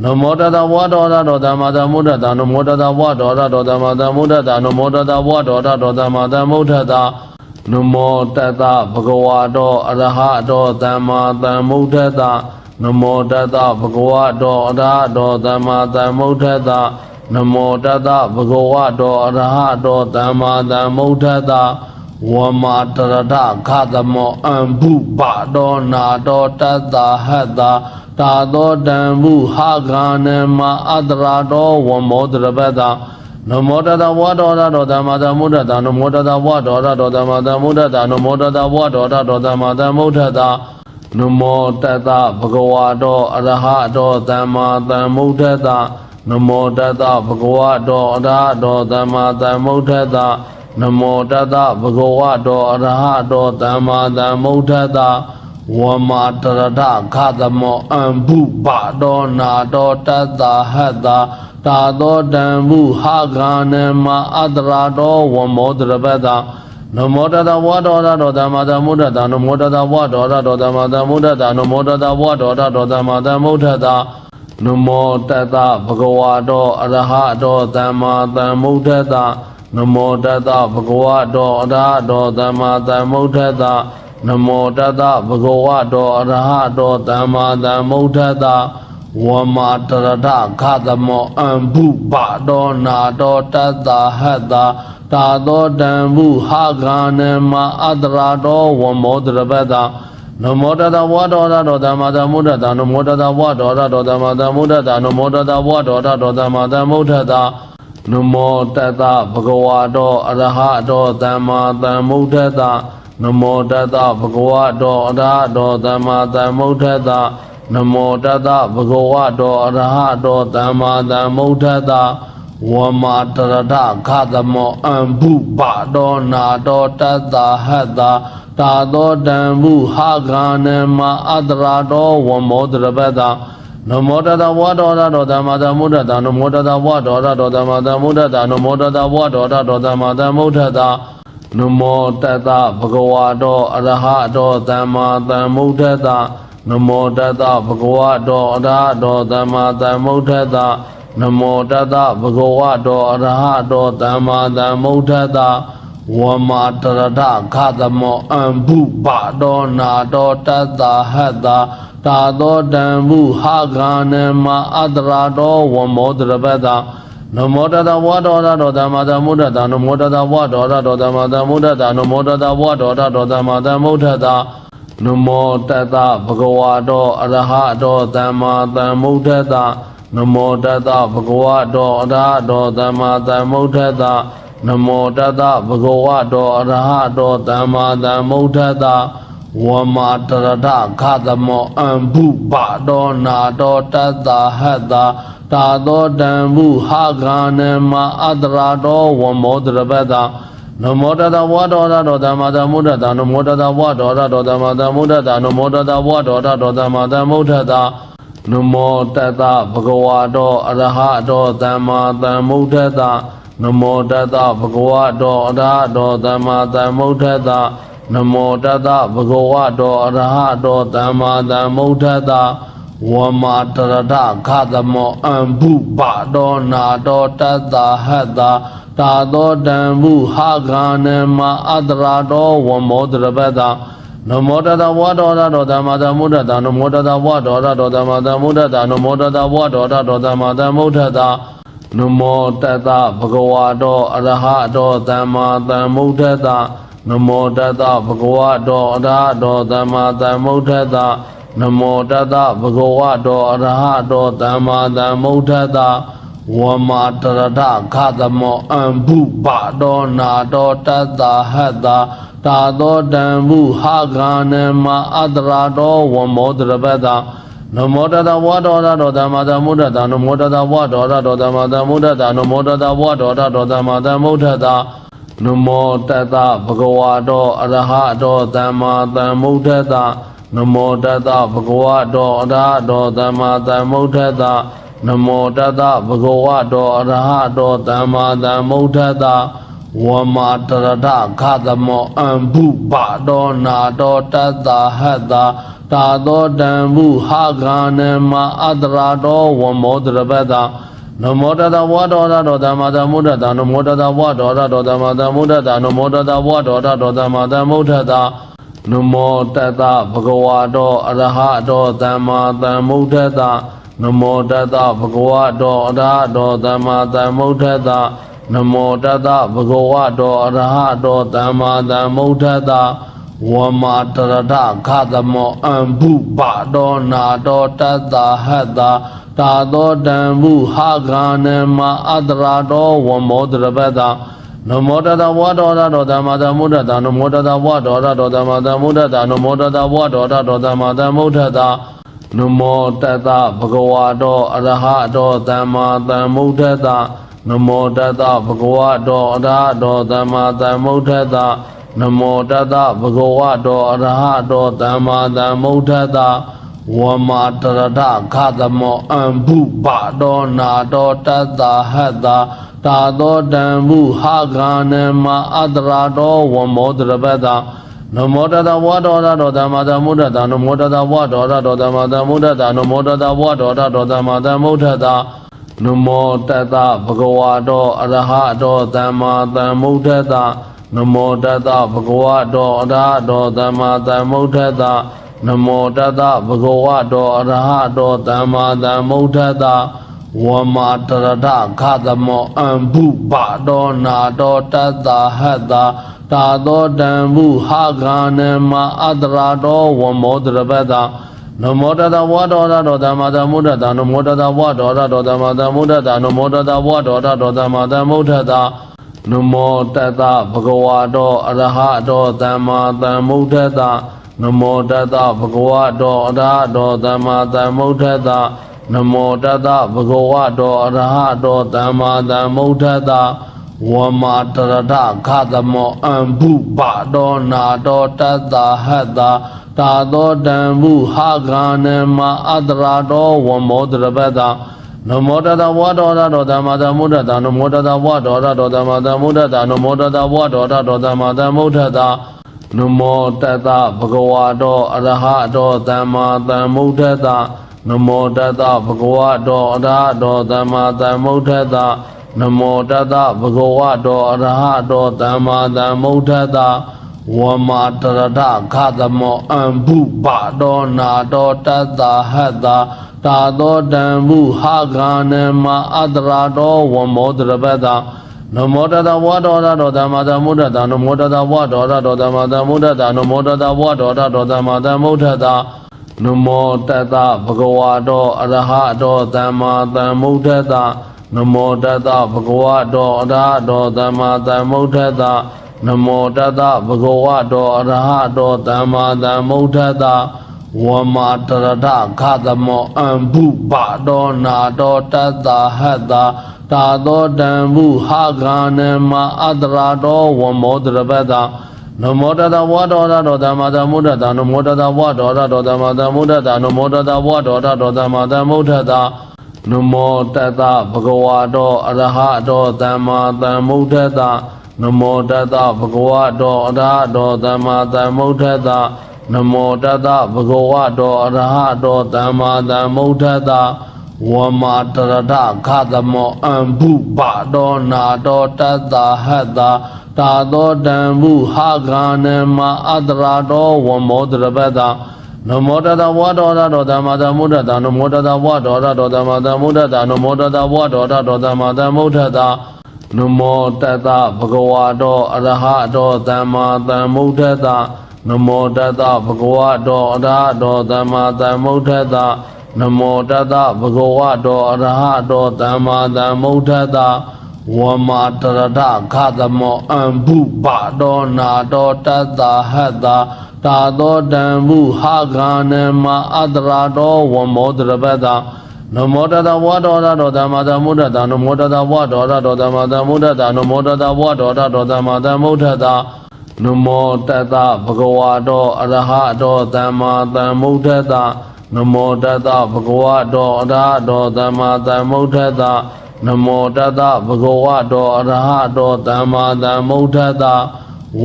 နမောတတဝါဒောရတောသမ္မာသမ္ဗုဒ္ဓတ္တနမောတတဝါဒောရတောသမ္မာသမ္ဗုဒ္ဓတ္တနမောတတဝါဒောရတောသမ္မာသမ္ဗုဒ္ဓတ္တနမောတတဘဂဝါတောအရဟတောသမ္မာသမ္ဗုဒ္ဓတ္တနမောတတဘဂဝါတောအရဟတောသမ္မာသမ္ဗုဒ္ဓတ္တနမောတတဘဂဝါတောအရဟတောသမ္မာသမ္ဗုဒ္ဓတ္တဝမာတရထခသမောအံဘုဘတောနာတောတတ္တဟတ္တာတာသောတံဘုဟာဂာနမအတရာတောဝမောတရပတ္တနမောတတဝါဒောရတောသမ္မာသမ္ဗုဒ္ဓတ္တနမောတတဝါဒောရတောသမ္မာသမ္ဗုဒ္ဓတ္တနမောတတဝါဒောရတောသမ္မာသမ္ဗုဒ္ဓတ္တနမောတတဘဂဝါတောအရဟတောသမ္မာသမ္ဗုဒ္ဓတ္တနမောတတဘဂဝါတောအရဟတောသမ္မာသမ္ဗုဒ္ဓတ္တ နမောတတဘဂဝတောအရဟတောသမ္မာသမ္ဗုဒ္ဓတ္တဝမာတရထခသမောအံဘုဘတောနာတောတတ္တဟတ္တတာသောတံဘုဟာဂာနမအတရာတောဝမောတရပတ္တနမောတတဝါဒောရတောသမ္မာသမ္ဗုဒ္ဓတ္တနမောတတဝါဒောရတောသမ္မာသမ္ဗုဒ္ဓတ္တနမောတတဝါဒောရတောသမ္မာသမ္ဗုဒ္ဓတ္တနမောတတဘဂဝတောအရဟတောသမ္မာသမ္ဗုဒ္ဓတ္တနမောတတဘဂဝတောအရဟတောသမ္မာသမ္ဗုဒ္ဓတ္တနမောတတဘဂဝတောအရဟတောသမ္မာသမ္ဗုဒ္ဓတ္တဝမာတရထခသမောအံဘုဘတောနာတောတတ္တဟတ္တတာသောတံဘုဟာဂာနမအတရာတောဝမောတရပတ္တနမောတတဝါဒောရတောသမ္မာသမ္ဗုဒ္ဓတ္တနမောတတဝါဒောရတောသမ္မာသမ္ဗုဒ္ဓတ္တနမောတတဝါဒောရတောသမ္မာသမ္ဗုဒ္ဓတ္တနမောတတဘဂဝတောအရဟတောသမ္မာသမ္ဗုဒ္ဓတ္တနမောတတဘဂဝတောအရဟတောသမ္မာသမ္ဗုဒ္ဓတ္တနမောတတဘဂဝတောအရဟတောသမ္မာသမ္ဗုဒ္ဓတ္တဝမာတရထခသမောအံဘုဘတောနာတောတတ္တဟတ္တတာသောတံဘုဟာဂာနမအတရာတောဝမောတရပတ္တနမောတတဝါဒောရတောသမ္မာသမ္ဗုဒ္ဓတ္တနမောတတဝါဒောရတောသမ္မာသမ္ဗုဒ္ဓတ္တနမောတတဝါဒောရတောသမ္မာသမ္ဗုဒ္ဓတ္တနမောတတဘဂဝတောအရဟတောသမ္မာသမ္ဗုဒ္ဓတ္တနမောတတဘဂဝတောအရဟတောသမ္မာသမ္ဗုဒ္ဓတ္တနမောတတဘဂဝတောအရဟတောသမ္မာသမ္ဗုဒ္ဓတ္တဝမာတရထခသမောအံဘုဘတောနာတောတတ္တဟတ္တတာသောတံဘုဟာဂာနမအတရာတောဝမောတရပတ္တနမောတတဝါဒောရတောသမ္မာသမ္ဗုဒ္ဓတ္တနမောတတဝါဒောရတောသမ္မာသမ္ဗုဒ္ဓတ္တနမောတတဝါဒောရတောသမ္မာသမ္ဗုဒ္ဓတ္တနမောတတဘဂဝတောအရဟတောသမ္မာသမ္ဗုဒ္ဓတ္တနမောတတဘဂဝတောအရဟတောသမ္မာသမ္ဗုဒ္ဓတ္တနမောတတဘဂဝတောအရဟတောသမ္မာသမ္ဗုဒ္ဓတ္တဝမာတရထခသမောအံဘုဘတောနာတောတတ္တဟတ္တတာသောတံဘုဟာဂာနမအတရာတောဝမောတရပတ္တနမောတတဝါဒောရတောသမ္မာသမ္ဗုဒ္ဓတ္တနမောတတဝါဒောရတောသမ္မာသမ္ဗုဒ္ဓတ္တနမောတတဝါဒောရတောသမ္မာသမ္ဗုဒ္ဓတ္တနမောတတဘဂဝတောအရဟတောသမ္မာသမ္ဗုဒ္ဓတ္တနမောတတဘဂဝတောအရဟတောသမ္မာသမ္ဗုဒ္ဓတ္တနမောတတဘဂဝတောအရဟတောသမ္မာသမ္ဗုဒ္ဓတ္တဝမာတရထခသမောအံဘုဘတောနာတောတတ္တဟတ္တတာသောတံဘုဟာဂာနမအတရာတောဝမောတရပတ္တနမောတတဝါဒောရတောသမ္မာသမ္ဗုဒ္ဓတ္တနမောတတဝါဒောရတောသမ္မာသမ္ဗုဒ္ဓတ္တနမောတတဝါဒောရတောသမ္မာသမ္ဗုဒ္ဓတ္တနမောတတဘဂဝတောအရဟတောသမ္မာသမ္ဗုဒ္ဓတ္တနမောတတဘဂဝတောအရဟတောသမ္မာသမ္ဗုဒ္ဓတ္တနမောတတဘဂဝတောအရဟတောသမ္မာသမ္ဗုဒ္ဓတ္တဝမာတရထခသမောအံဘုဘတောနာတောတတ္တဟတ္တတာသောတံဘုဟာဂာနမအတရာတောဝမောတရပတ္တနမောတတဝါဒောရတောသမ္မာသမ္ဗုဒ္ဓတ္တနမောတတဝါဒောရတောသမ္မာသမ္ဗုဒ္ဓတ္တနမောတတဝါဒောရတောသမ္မာသမ္ဗုဒ္ဓတ္တနမောတတဘဂဝတောအရဟတောသမ္မာသမ္ဗုဒ္ဓတ္တနမောတတဘဂဝတောအရဟတောသမ္မာသမ္ဗုဒ္ဓတ္တနမောတတဘဂဝတောအရဟတောသမ္မာသမ္ဗုဒ္ဓတ္တဝမာတရထခသမောအံဘုဘတောနာတောတတ္တဟတ္တတာသောတံဘုဟာဂာနမအတရာတောဝမောတရပတ္တနမောတတဝါဒောရတောသမ္မာသမ္ဗုဒ္ဓတ္တနမောတတဝါဒောရတောသမ္မာသမ္ဗုဒ္ဓတ္တနမောတတဝါဒောရတောသမ္မာသမ္ဗုဒ္ဓတ္တနမောတတဘဂဝတောအရဟတောသမ္မာသမ္ဗုဒ္ဓတ္တနမောတတဘဂဝတောအရဟတောသမ္မာသမ္ဗုဒ္ဓတ္တနမောတတဘဂဝတောအရဟတောသမ္မာသမ္ဗုဒ္ဓတ္တဝမာတရထခသမောအံဘုဘတောနာတောတတ္တဟတ္တတာသောတံဘုဟာဂာနမအတရာတောဝမောတရပတ္တနမောတတဝါဒောရတောသမ္မာသမ္ဗုဒ္ဓတ္တနမောတတဝါဒောရတောသမ္မာသမ္ဗုဒ္ဓတ္တနမောတတဝါဒောရတောသမ္မာသမ္ဗုဒ္ဓတ္တနမောတတဘဂဝတောအရဟတောသမ္မာသမ္ဗုဒ္ဓတ္တ နမောတတဘဂဝတောအရဟတောသမ္မာသမ္ဗုဒ္ဓတ္တနမောတတဘဂဝတောအရဟတောသမ္မာသမ္ဗုဒ္ဓတ္တဝမာတရထခသမောအံဘုဘတောနာတောတတ္တဟတ္တတာသောတံဘုဟာဂာနမအတရာတောဝမောတရပတ္တနမောတတဝါတောရတောသမ္မာသမ္ဗုဒ္ဓတ္တနမောတတဝါတောရတောသမ္မာသမ္ဗုဒ္ဓတ္တနမောတတဝါတောရတောသမ္မာသမ္ဗုဒ္ဓတ္တနမောတတဘဂဝတောအရဟတောသမ္မာသမ္ဗုဒ္ဓတ္တနမောတတဘဂဝတောအရဟတောသမ္မာသမ္ဗုဒ္ဓတ္တနမောတတဘဂဝတောအရဟတောသမ္မာသမ္ဗုဒ္ဓတ္တဝမာတရထခသမောအံဘုဘတောနာတောတတ္တဟတ္တတာသောတံဘုဟာဂာနမအတရာတောဝမောတရပတ္တနမောတတဝါတောရတောသမ္မာသမ္ဗုဒ္ဓတ္တနမောတတဝါတောရတောသမ္မာသမ္ဗုဒ္ဓတ္တနမောတတဝါတောရတောသမ္မာသမ္ဗုဒ္ဓတ္တနမောတတဘဂဝတောအရဟတောသမ္မာသမ္ဗုဒ္ဓတ္တနမောတတဘဂဝတောအရဟတောသမ္မာသမ္ဗုဒ္ဓတ္တနမောတတဘဂဝတောအရဟတောသမ္မာသမ္ဗုဒ္ဓတ္တဝမာတရထခသမောအံဘုဘတောနာတောတတ္တဟတ္တတာသောတံဘုဟာဂာနမအတရာတောဝမောတရပတ္တနမောတတဝါတောရတောသမ္မာသမ္ဗုဒ္ဓတ္တနမောတတဝါတောရတောသမ္မာသမ္ဗုဒ္ဓတ္တနမောတတဝါတောရတောသမ္မာသမ္ဗုဒ္ဓတ္တနမောတတဘဂဝတောအရဟတောသမ္မာသမ္ဗုဒ္ဓတ္တနမောတတဘဂဝတောအရဟတောသမ္မာသမ္ဗုဒ္ဓတ္တနမောတတဘဂဝတောအရဟတောသမ္မာသမ္ဗုဒ္ဓတ္တဝမာတရထခသမောအံဘုဘတောနာတောတတ္တဟတ္တတာသောတံဘုဟာဂာနမအတရာတောဝမောတရပတ္တနမောတတဝါတောရတောသမ္မာသမ္ဗုဒ္ဓတ္တနမောတတဝါတောရတောသမ္မာသမ္ဗုဒ္ဓတ္တနမောတတဝါတောရတောသမ္မာသမ္ဗုဒ္ဓတ္တနမောတတဘဂဝတောအရဟတောသမ္မာသမ္ဗုဒ္ဓတ္တနမောတတဘဂဝတောအရဟတောသမ္မာသမ္ဗုဒ္ဓတ္တနမောတတဘဂဝတောအရဟတောသမ္မာသမ္ဗုဒ္ဓတ္တဝမာတရထခသမောအံဘုဘတောနာတောတတ္တဟတ္တတာသောတံဘုဟာဂာနမအတရာတောဝမောတရပတ္တနမောတတဝါတောရတောသမ္မာသမ္ဗုဒ္ဓတ္တနမောတတဝါတောရတောသမ္မာသမ္ဗုဒ္ဓတ္တနမောတတဝါတောရတောသမ္မာသမ္ဗုဒ္ဓတ္တနမောတတဘဂဝတောအရဟတောသမ္မာသမ္ဗုဒ္ဓတ္တနမောတတဘဂဝတောအရဟတောသမ္မာသမ္ဗုဒ္ဓတ္တနမောတတဘဂဝတောအရဟတောသမ္မာသမ္ဗုဒ္ဓတ္တဝမာတရထခသမောအံဘုဘတောနာတောတတ္တဟတ္တတာသောတံဘုဟာဂာနမအတရာတောဝမောတရပတ္တနမောတတဝါတောရတောသမ္မာသမ္ဗုဒ္ဓတ္တနမောတတဝါတောရတောသမ္မာသမ္ဗုဒ္ဓတ္တနမောတတဝါတောရတောသမ္မာသမ္ဗုဒ္ဓတ္တနမောတတဘဂဝတောအရဟတောသမ္မာသမ္ဗုဒ္ဓတ္တနမောတတဘဂဝတောအရဟတောသမ္မာသမ္ဗုဒ္ဓတ္တနမောတတဘဂဝတောအရဟတောသမ္မာသမ္ဗုဒ္ဓတ္တဝမာတရထခသမောအံဘုဘတောနာတောတတ္တဟတ္တတာသောတံဘုဟာဂာနမအတရာတောဝမောတရပတ္တနမောတတဝါတောရတောသမ္မာသမ္ဗုဒ္ဓတ္တနမောတတဝါတောရတောသမ္မာသမ္ဗုဒ္ဓတ္တနမောတတဝါတောရတောသမ္မာသမ္ဗုဒ္ဓတ္တနမောတတဘဂဝတောအရဟတောသမ္မာသမ္ဗုဒ္ဓတ္တနမောတတဘဂဝတောအရဟတောသမ္မာသမ္ဗုဒ္ဓတ္တနမောတတဘဂဝတောအရဟတောသမ္မာသမ္ဗုဒ္ဓတ္တ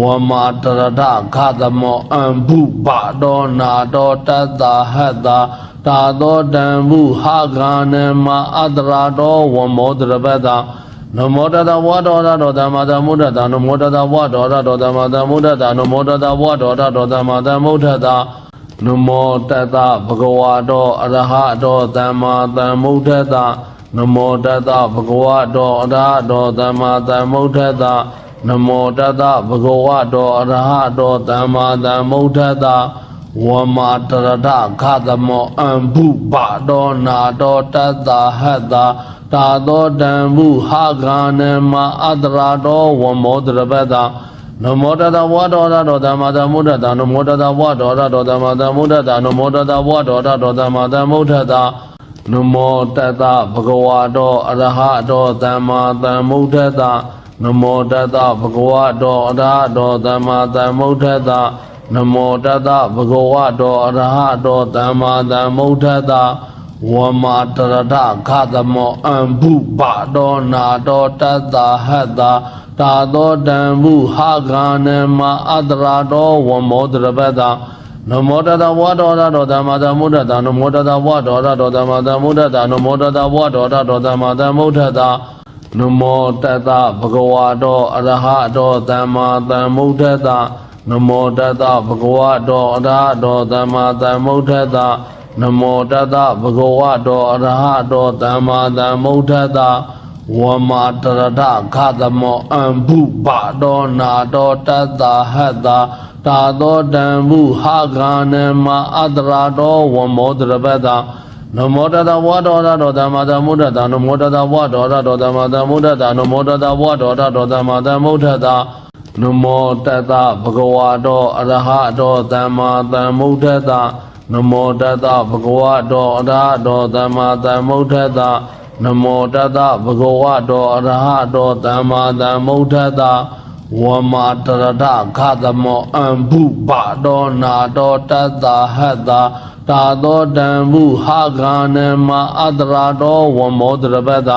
ဝမာတရထခသမောအံဘုဘတောနာတောတတ္တဟတ္တတာသောတံဘုဟာဂာနမအတရာတောဝမောတရပတ္တနမောတတဝါတောရတောသမ္မာသမ္ဗုဒ္ဓတ္တနမောတတဝါတောရတောသမ္မာသမ္ဗုဒ္ဓတ္တနမောတတဝါတောရတောသမ္မာသမ္ဗုဒ္ဓတ္တနမောတတဘဂဝတောအရဟတောသမ္မာသမ္ဗုဒ္ဓတ္တနမောတတဘဂဝတောအရဟတောသမ္မာသမ္ဗုဒ္ဓတ္တနမောတတဘဂဝတောအရဟတောသမ္မာသမ္ဗုဒ္ဓတ္တဝမာတရထခသမောအံဘုဘတောနာတောတတ္တဟတ္တတာသောတံဘုဟာဂာနမအတရာတောဝမောတရပတ္တနမောတတဝါတောရတောသမ္မာသမ္ဗုဒ္ဓတ္တနမောတတဝါတောရတောသမ္မာသမ္ဗုဒ္ဓတ္တနမောတတဝါတောရတောသမ္မာသမ္ဗုဒ္ဓတ္တ နမောတတ္တဘဂဝတောအရဟတောသမ္မာသမ္ဗုဒ္ဓတ္တနမောတတ္တဘဂဝတောအရဟတောသမ္မာသမ္ဗုဒ္ဓတ္တနမောတတ္တဘဂဝတောအရဟတောသမ္မာသမ္ဗုဒ္ဓတ္တဝမာတရထခသမောအံဘုပတောနာတောတတ္တဟတ္တတာသောတံဘုဟာဂာနမအတရာတောဝမောတရပတ္တနမောတတဝါဒောရတောသမ္မာသမ္ဗုဒ္ဓတ္တနမောတတဝါဒောရတောသမ္မာသမ္ဗုဒ္ဓတ္တနမောတတဝါဒောရတောသမ္မာသမ္ဗုဒ္ဓတ္တနမောတတဘဂဝတောအရဟတောသမ္မာသမ္ဗုဒ္ဓတ္တနမောတတဘဂဝတောအရဟတောသမ္မာသမ္ဗုဒ္ဓတ္တနမောတတဘဂဝတောအရဟတောသမ္မာသမ္ဗုဒ္ဓတ္တဝမာတရထခသမောအံဘုပတောနာတောတတ္တဟတ္တတာသောတံဘုဟာဂာနမအတရာတောဝမောတရပတ္တနမောတတဝါဒောရတောသမ္မာသမ္ဗုဒ္ဓတ္တနမောတတဝါဒောရတောသမ္မာသမ္ဗုဒ္ဓတ္တနမောတတဝါဒောရတောသမ္မာသမ္ဗုဒ္ဓတ္တနမောတတဘဂဝတောအရဟတောသမ္မာသမ္ဗုဒ္ဓတ္တနမောတတဘဂဝတောအရဟတောသမ္မာသမ္ဗုဒ္ဓတ္တနမောတတဘဂဝတောအရဟတောသမ္မာသမ္ဗုဒ္ဓတ္တဝမာတရထခသမောအံဘုပတောနာတောတတ္တဟတ္တတာသောတံဘုဟာဂာနမအတရာတောဝမောတရပတ္တ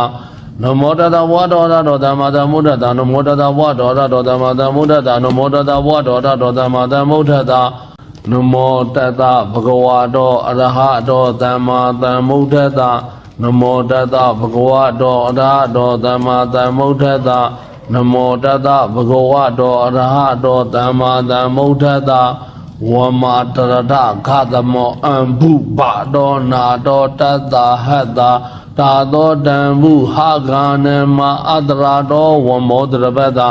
နမောတတဝါဒောရတောသမ္မာသမ္ဗုဒ္ဓတ္တနမောတတဝါဒောရတောသမ္မာသမ္ဗုဒ္ဓတ္တနမောတတဝါဒောရတောသမ္မာသမ္ဗုဒ္ဓတ္တနမောတတဘဂဝတောအရဟတောသမ္မာသမ္ဗုဒ္ဓတ္တနမောတတဘဂဝတောအရဟတောသမ္မာသမ္ဗုဒ္ဓတ္တနမောတတဘဂဝတောအရဟတောသမ္မာသမ္ဗုဒ္ဓတ္တဝမာတရထခသမောအံဘုပတောနာတောတတ္တဟတ္တတာသောတံဘုဟာဂာနမအတရာတောဝမောတရပတ္တ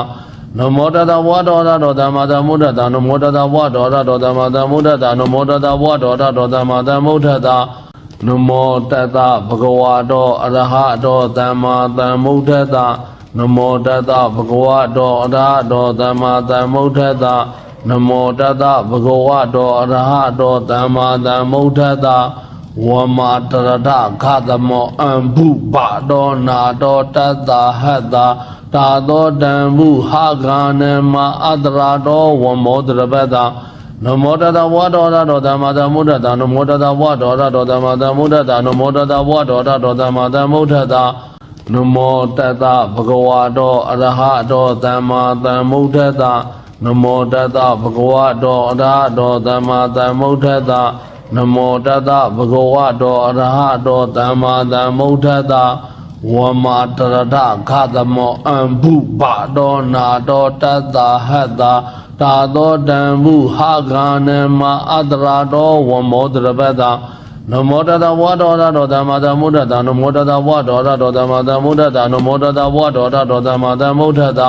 နမောတတဝါဒောရတောသမ္မာသမ္ဗုဒ္ဓတ္တနမောတတဝါဒောရတောသမ္မာသမ္ဗုဒ္ဓတ္တနမောတတဝါဒောရတောသမ္မာသမ္ဗုဒ္ဓတ္တနမောတတဘဂဝတောအရဟတောသမ္မာသမ္ဗုဒ္ဓတ္တနမောတတဘဂဝတောအရဟတောသမ္မာသမ္ဗုဒ္ဓတ္တနမောတတဘဂဝတောအရဟတောသမ္မာသမ္ဗုဒ္ဓတ္တဝမာတရထခသမောအံဘုပတောနာတောတတ္တဟတ္တတာသောတံဘုဟာဂာနမအတရာတောဝမောတရပတ္တနမောတတဝါဒောရတောသမ္မာသမ္ဗုဒ္ဓတ္တနမောတတဝါဒောရတောသမ္မာသမ္ဗုဒ္ဓတ္တနမောတတဝါဒောရတောသမ္မာသမ္ဗုဒ္ဓတ္တနမောတတဘဂဝတောအရဟတောသမ္မာသမ္ဗုဒ္ဓတ္တနမောတတဘဂဝတောအရဟတောသမ္မာသမ္ဗုဒ္ဓတ္တနမောတတဘဂဝတောအရဟတောသမ္မာသမ္ဗုဒ္ဓတ္တဝမာတရထခသမောအံဘုပတောနာတောတတ္တဟတ္တတာသောတံဘုဟာဂာနမအတရာတောဝမောတရပတ္တနမောတတဝါဒောရတောသမ္မာသမ္ဗုဒ္ဓတ္တနမောတတဝါဒောရတောသမ္မာသမ္ဗုဒ္ဓတ္တနမောတတဝါဒောရတောသမ္မာသမ္ဗုဒ္ဓတ္တ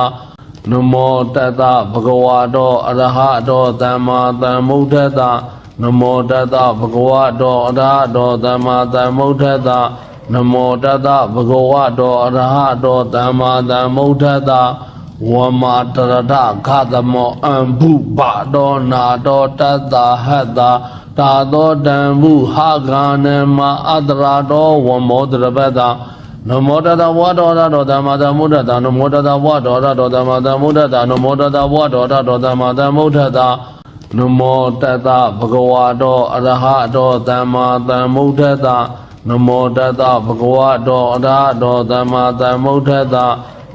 နမောတတဘဂဝတောအရဟတောသမ္မာသမ္ဗုဒ္ဓတ္တနမောတတဘဂဝတောအရဟတောသမ္မာသမ္ဗုဒ္ဓတ္တနမောတတဘဂဝတောအရဟတောသမ္မာသမ္ဗုဒ္ဓတ္တဝမာတရထခသမောအံဘုပတောနာတောတတ္တဟတ္တတာသောတံဘုဟာဂာနမအတရာတောဝမောတရပတ္တနမောတတဝါဒောရတောသမ္မာသမ္ဗုဒ္ဓတ္တနမောတတဝါဒောရတောသမ္မာသမ္ဗုဒ္ဓတ္တနမောတတဝါဒောရတောသမ္မာသမ္ဗုဒ္ဓတ္တနမောတတဘဂဝတောအရဟတောသမ္မာသမ္ဗုဒ္ဓတ္တနမောတတဘဂဝတောအရဟတောသမ္မာသမ္ဗုဒ္ဓတ္တ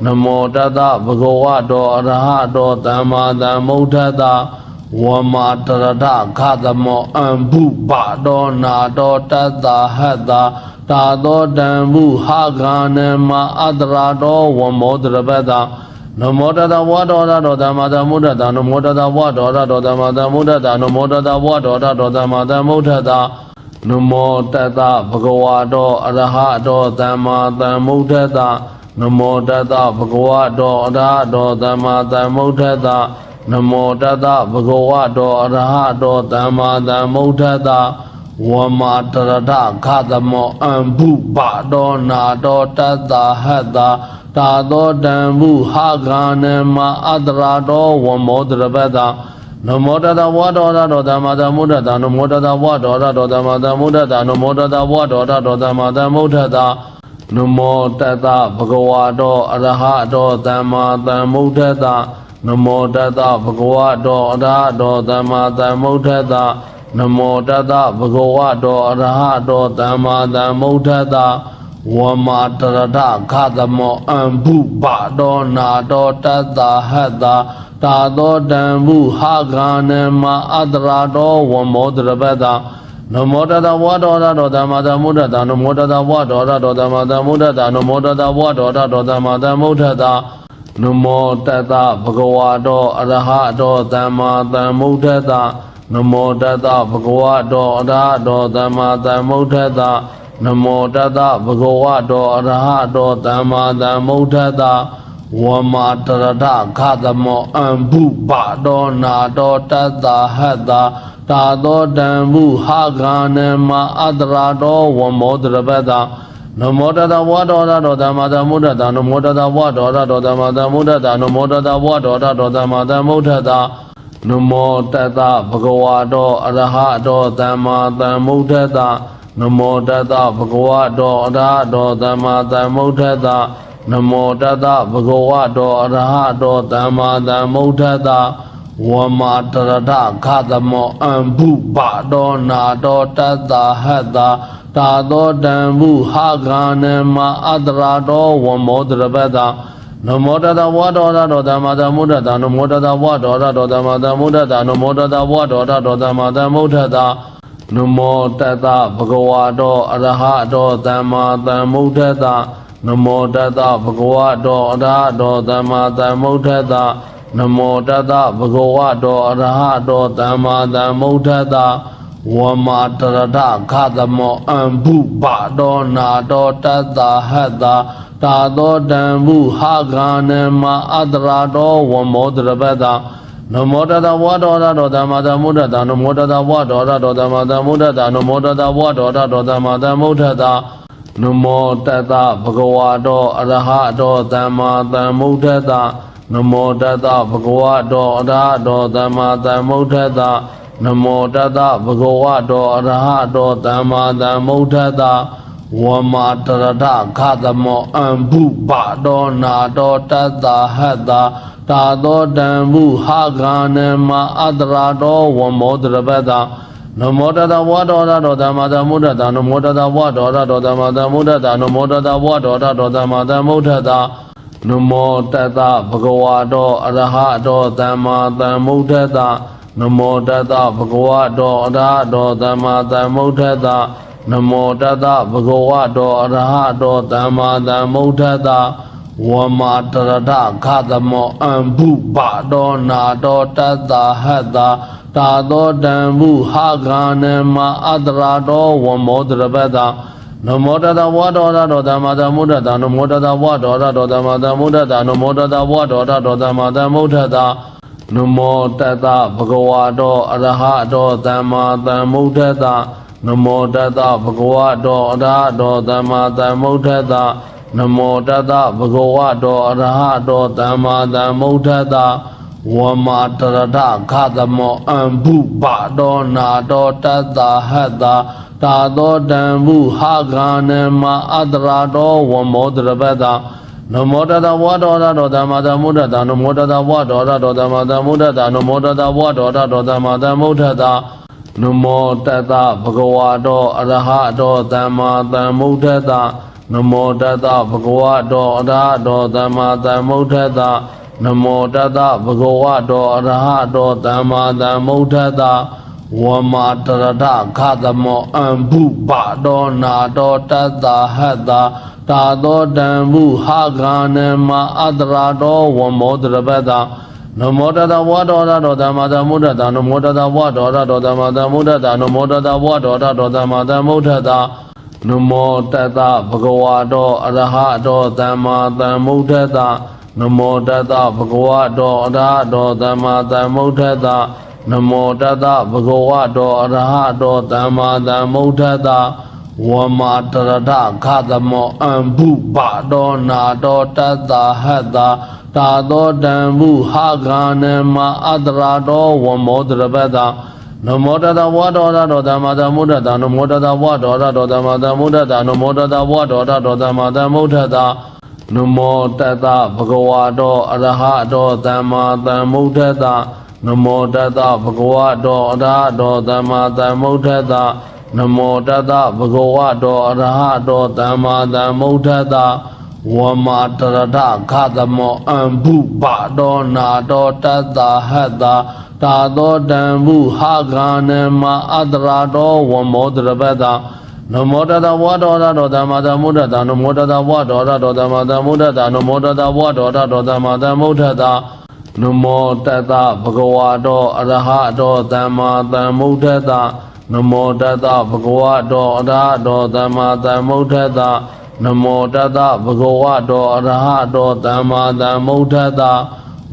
နမောတတဘဂဝတောအရဟတောသမ္မာသမ္ဗုဒ္ဓတ္တဝမာတရထခသမောအံဘုပတောနာတောတတ္တဟတ္တတာသောတံဘုဟာဂာနမအတရာတောဝမောတရပတ္တနမောတတဝါဒောရတောသမ္မာသမ္ဗုဒ္ဓတ္တနမောတတဝါဒောရတောသမ္မာသမ္ဗုဒ္ဓတ္တနမောတတဝါဒောရတောသမ္မာသမ္ဗုဒ္ဓတ္တနမောတတဘဂဝတောအရဟတောသမ္မာသမ္ဗုဒ္ဓတ္တနမောတတဘဂဝတောအရဟတောသမ္မာသမ္ဗုဒ္ဓတ္တနမောတတဘဂဝတောအရဟတောသမ္မာသမ္ဗုဒ္ဓတ္တဝမာတရထခသမောအံဘုပတောနာတောတတ္တဟတ္တတာသောတံဘုဟာဂာနမအတရာတောဝမောတရပတ္တန namo tata bhagavato arahato samma sambuddhassa namo tata bhagavato arahato samma sambuddhassa namo tata bhagavato arahato samma sambuddhassa namo tata bhagavato arahato samma sambuddhassa namo tata bhagavato arahato samma sambuddhassa namo tata bhagavato arahato samma sambuddhassa Wama tarata khadamo ambu bado nado tata hata tado dambu haganema adrado wamodrabeda Namo tata vado arahato samma sambuddhassa namo tata vado arahato samma sambuddhassa namo tata vado arahato samma sambuddhassa namo tata bhagavato arahato samma sambuddhassa namo tata bhagavato arahato samma sambuddhassa namo tata bhagavato arahato samma sambuddhassa wama tarata khadamo ambu bado nado tata hata tado dambu haganema adrado wamodrabeda namo tata vado arahato samma sambuddhassa namo tata vado arahato samma sambuddhassa namo tata vado arahato samma sambuddhassa namo tata bhagavato arahato samma sambuddhassa namo tata bhagavato arahato samma sambuddhassa namo tata bhagavato arahato samma sambuddhassa wama tarata khadamo ambu bado nado tata hata tado dambu haganema adrado wamodrabeda namo tata vado arahato samma sambuddhassa namo tata vado arahato samma sambuddhassa namo tata vado arahato samma sambuddhassa namo tata bhagavato arahato samma sambuddhassa namo tata bhagavato arahato samma sambuddhassa namo tata bhagavato arahato samma sambuddhassa wama tarata khadamo ambu bado nado tata hata tado dambu haganema adrado wamodrabeda namo tata vado arahato samma sambuddhassa namo tata vado arahato samma sambuddhassa namo tata vado arahato samma sambuddhassa namo tata bhagavato arahato samma sambuddhassa namo tata bhagavato arahato samma sambuddhassa namo tata bhagavato arahato samma sambuddhassa wama tarata khadamo ambu bado nado tata hata tado dambu haganema adrado wamodrabeda namo tata vado arahato samma sambuddhassa namo tata vado arahato samma sambuddhassa namo tata vado arahato samma sambuddhassa namo tata bhagavato arahato samma sambuddhassa namo tata bhagavato arahato samma sambuddhassa namo tata bhagavato arahato samma sambuddhassa wama tarata khadamo ambu bado nado tata hata tado dambu haganema adrado wamodrabeda namo tata vado arahato samma sambuddhassa namo tata vado arahato samma sambuddhassa namo tata vado arahato samma sambuddhassa namo tata bhagavato arahato samma sambuddhassa namo tata bhagavato arahato samma sambuddhassa namo tata bhagavato arahato samma sambuddhassa wama tarata khadamo ambu bado nado tata hata tado dambu haganema adrado wamodrabeda namo tata vado arahato samma sambuddhassa namo tata vado arahato samma sambuddhassa namo tata vado arahato samma sambuddhassa namo tata bhagavato arahato samma sambuddhassa namo tata bhagavato arahato samma sambuddhassa namo tata bhagavato arahato samma sambuddhassa wama tarata khadamo ambu bado nado tata hata tado dambu haganema adrado wamodrabeda namo tata vado arahato samma sambuddhassa namo tata vado arahato samma sambuddhassa namo tata vado arahato samma sambuddhassa namo tata bhagavato arahato samma sambuddhassa namo tata bhagavato arahato samma sambuddhassa namo tata bhagavato arahato samma sambuddhassa wama tarata khadamo ambu bado nado tata hata တာသောတံမှုဟာဂာနမအတရာတော်ဝမောတရပတနမောတတဝါဒောရတော်သမ္မာသမ္ဗုဒ္ဓတာနမောတတဝါဒောရတော်သမ္မာသမ္ဗုဒ္ဓတာနမောတတဝါဒောရတော်သမ္မာသမ္ဗုဒ္ဓတာနမောတတဘဂဝါတော်အရဟတော်သမ္မာသမ္ဗုဒ္ဓတာနမောတတဘဂဝါတော်အရဟတော်သမ္မာသမ္ဗုဒ္ဓတာနမောတတဘဂဝါတော်အရဟတော်သမ္မာသမ္ဗုဒ္ဓတာဝမာတရထခသမောအံဘုဘတော်နာတော်တတ္တဟတ္တာတာသောတံမှုဟာဂာနမအတရာတော်ဝမောတရပတနမောတတဝါဒောရတော်သမ္မာသမ္ဗုဒ္ဓတာနမောတတဝါဒောရတော်သမ္မာသမ္ဗုဒ္ဓတာနမောတတဝါဒောရတော်သမ္မာသမ္ဗုဒ္ဓတာနမောတတဘဂဝါတော်အရဟတော်သမ္မာသမ္ဗုဒ္ဓတာနမောတတဘဂဝါတော်အရဟတော်သမ္မာသမ္ဗုဒ္ဓတာနမောတတဘဂဝါတော်အရဟတော်သမ္မာသမ္ဗုဒ္ဓတာ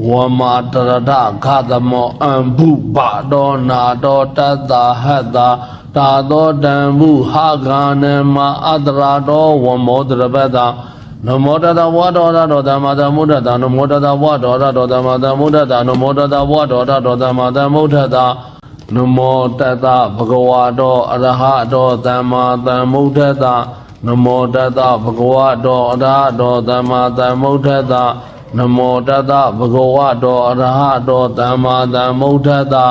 ဝမာတရထခသမောအံဘုဘတော်နာတော်တတ္တဟတ္တာတာသောတံမှုဟာဂာနမအတရာတော်ဝမောတရပတနမောတတဝါဒောရတော်သမ္မာသမ္ဗုဒ္ဓတာနမောတတဝါဒောရတော်သမ္မာသမ္ဗုဒ္ဓတာနမောတတဝါဒောရတော်သမ္မာသမ္ဗုဒ္ဓတာနမောတတဘဂဝါတော်အရဟတော်သမ္မာသမ္ဗုဒ္ဓတာနမောတတဘဂဝါတော်အရဟတော်သမ္မာသမ္ဗုဒ္ဓတာနမောတတဘဂဝါတော်အရဟတော်သမ္မာသမ္ဗုဒ္ဓတာ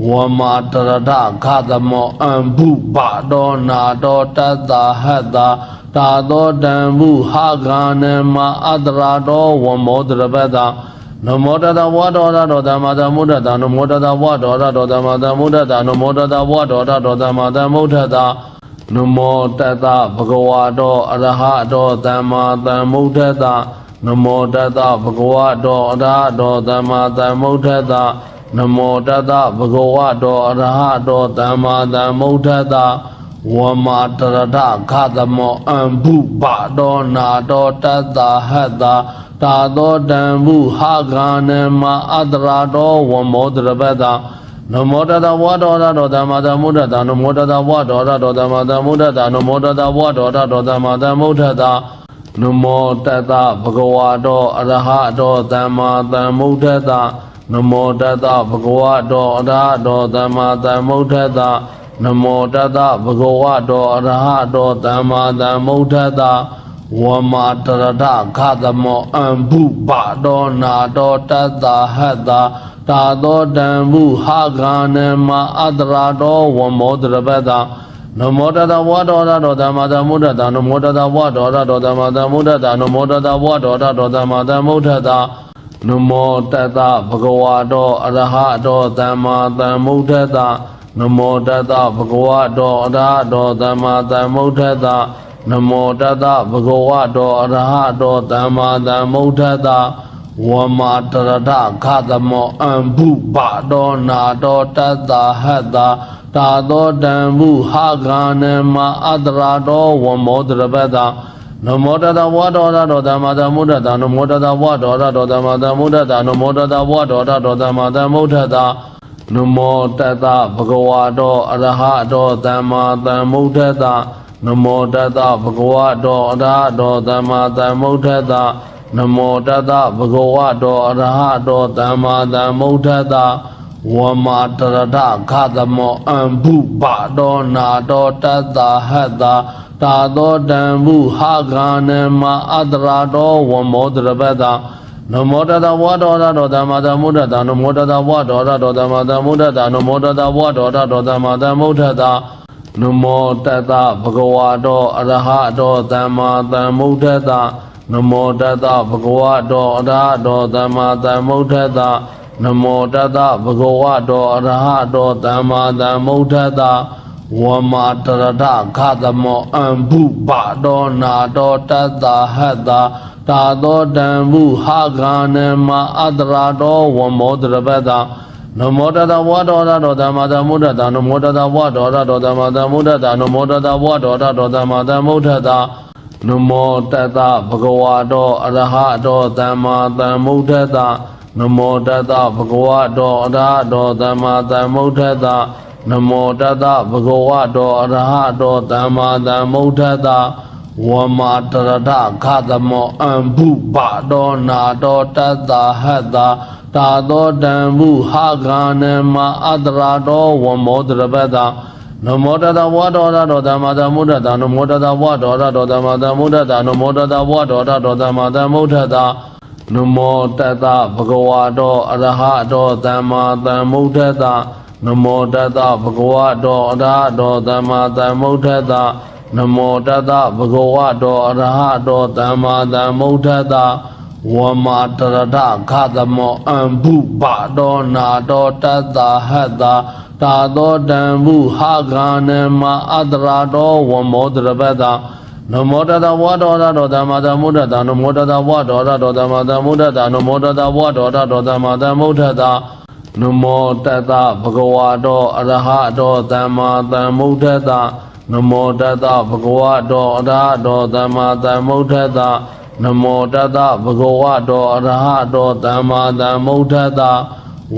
ဝမာတရထခသမောအံဘုဘတော်နာတော်တတ္တဟတ္တာတာသောတံမှုဟာဂာနမအတရာတော်ဝမောတရပတနမောတတဝါဒောရတော်သမ္မာသမ္ဗုဒ္ဓတာနမောတတဝါဒောရတော်သမ္မာသမ္ဗုဒ္ဓတာနမောတတဝါဒောရတော်သမ္မာသမ္ဗုဒ္ဓတာနမောတတဘဂဝါတော်အရဟတော်သမ္မာသမ္ဗုဒ္ဓတာနမောတတဘဂဝါတော်အရဟတော်သမ္မာသမ္ဗုဒ္ဓတာနမောတတဘဂဝါတော်အရဟတော်သမ္မာသမ္ဗုဒ္ဓတာဝမာတရထခသမောအံဘုဘတော်နာတော်တတ္တဟတ္တာတာသောတံမှုဟာဂာနမအတရာတော်ဝမောတရပတနမောတတဝါဒောရတော်သမ္မာသမ္ဗုဒ္ဓတာနမောတတဝါဒောရတော်သမ္မာသမ္ဗုဒ္ဓတာနမောတတဝါဒောရတော်သမ္မာသမ္ဗုဒ္ဓတာနမောတတဘဂဝါတော်အရဟတော်သမ္မာသမ္ဗုဒ္ဓတာနမောတတဘဂဝါတော်အရဟတော်သမ္မာသမ္ဗုဒ္ဓတာနမောတတဘဂဝါတော်အရဟတော်သမ္မာသမ္ဗုဒ္ဓတာဝမာတရထခသမောအံဘုဘတော်နာတော်တတ္တဟတ္တာတာသောတံမှုဟာဂာနမအတရာတော်ဝမောတရပတနမောတတဝါဒောရတော်သမ္မာသမ္ဗုဒ္ဓတာနမောတတဝါဒောရတော်သမ္မာသမ္ဗုဒ္ဓတာနမောတတဝါဒောရတော်သမ္မာသမ္ဗုဒ္ဓတာနမောတတဘဂဝါတော်အရဟတော်သမ္မာသမ္ဗုဒ္ဓတာနမောတတဘဂဝါတော်အရဟတော်သမ္မာသမ္ဗုဒ္ဓတာနမောတတဘဂဝါတော်အရဟတော်သမ္မာသမ္ဗုဒ္ဓတာဝမာတရထခသမောအံဘုဘတော်နာတော်တတ္တဟတ္တာတာသောတံမှုဟာဂာနမအတရာတော်ဝမောတရပတနမောတတဝါဒောရတော်သမ္မာသမ္ဗုဒ္ဓတာနမောတတဝါဒောရတော်သမ္မာသမ္ဗုဒ္ဓတာနမောတတဝါဒောရတော်သမ္မာသမ္ဗုဒ္ဓတာနမောတတဘဂဝါတော်အရဟတော်သမ္မာသမ္ဗုဒ္ဓတာနမောတတဘဂဝါတော်အရဟတော်သမ္မာသမ္ဗုဒ္ဓတာနမောတတဘဂဝါတော်အရဟတော်သမ္မာသမ္ဗုဒ္ဓတာဝမာတရထခသမောအံဘုဘတော်နာတော်တတ္တဟတ္တာတာသောတံမှုဟာဂာနမအတရာတော်ဝမောတရပတနမောတတဝါဒောရတော်သမ္မာသမ္ဗုဒ္ဓတာနမောတတဝါဒောရတော်သမ္မာသမ္ဗုဒ္ဓတာနမောတတဝါဒောရတော်သမ္မာသမ္ဗုဒ္ဓတာနမောတတဘဂဝါတော်အရဟတော်သမ္မာသမ္ဗုဒ္ဓတာနမောတတဘဂဝါတော်အရဟတော်သမ္မာသမ္ဗုဒ္ဓတာနမောတတဘဂဝါတော်အရဟတော်သမ္မာသမ္ဗုဒ္ဓတာဝမာတရထခသမောအံဘုဘတော်နာတော်တတ္တဟတ္တာတာသောတံမှုဟာဂာနမအတရာတော်ဝမောတရပတနမောတတဝါဒောရတော်သမ္မာသမ္ဗုဒ္ဓတာနမောတတဝါဒောရတော်သမ္မာသမ္ဗုဒ္ဓတာနမောတတဝါဒောရတော်သမ္မာသမ္ဗုဒ္ဓတာနမောတတဘဂဝါတော်အရဟတော်သမ္မာသမ္ဗုဒ္ဓတာနမောတတဘဂဝါတော်အရဟတော်သမ္မာသမ္ဗုဒ္ဓတာနမောတတဘဂဝါတော်အရဟတော်သမ္မာသမ္ဗုဒ္ဓတာဝ ဝမာတရထခသမောအံဘုဘတောနာတောတတ္တဟတ္တာတာသောတံဘုဟာဂာနမအတရာတောဝမောတရပတ္တနမောတတဝါဒောရတောသမတမုဒ္ဒတာနမောတတဝါဒောရတောသမတမုဒ္ဒတာနမောတတဝါဒောရတောသမတမုဒ္ဒတာနမောတတဘဂဝါတောအရဟတောသမ္မာသမ္ဗုဒ္ဓတ္တနမောတတဘဂဝါတောအရဟတောသမ္မာသမ္ဗုဒ္ဓတ္တနမောတတဘဂဝါတောအရဟတောသမ္မာသမ္ဗုဒ္ဓတ္တဝမာတရထခသမောအံဘုဘတောနာတောတတ္တဟတ္တာတာသောတံဘုဟာဂာနမအတရာတောဝမောတရပတ္တနမောတတဝါဒောရတောသမတမုဒ္ဒတာနမောတတဝါဒောရတောသမတမုဒ္ဒတာနမောတတဝါဒောရတောသမတမုဒ္ဒတာနမောတတဘဂဝါတောအရဟတောသမ္မာသမ္ဗုဒ္ဓတ္တနမောတတဘဂဝါတောအရဟတောသမ္မာသမ္ဗုဒ္ဓတ္တနမောတတဘဂဝါတောအရဟတောသမ္မာသမ္ဗုဒ္ဓတ္တ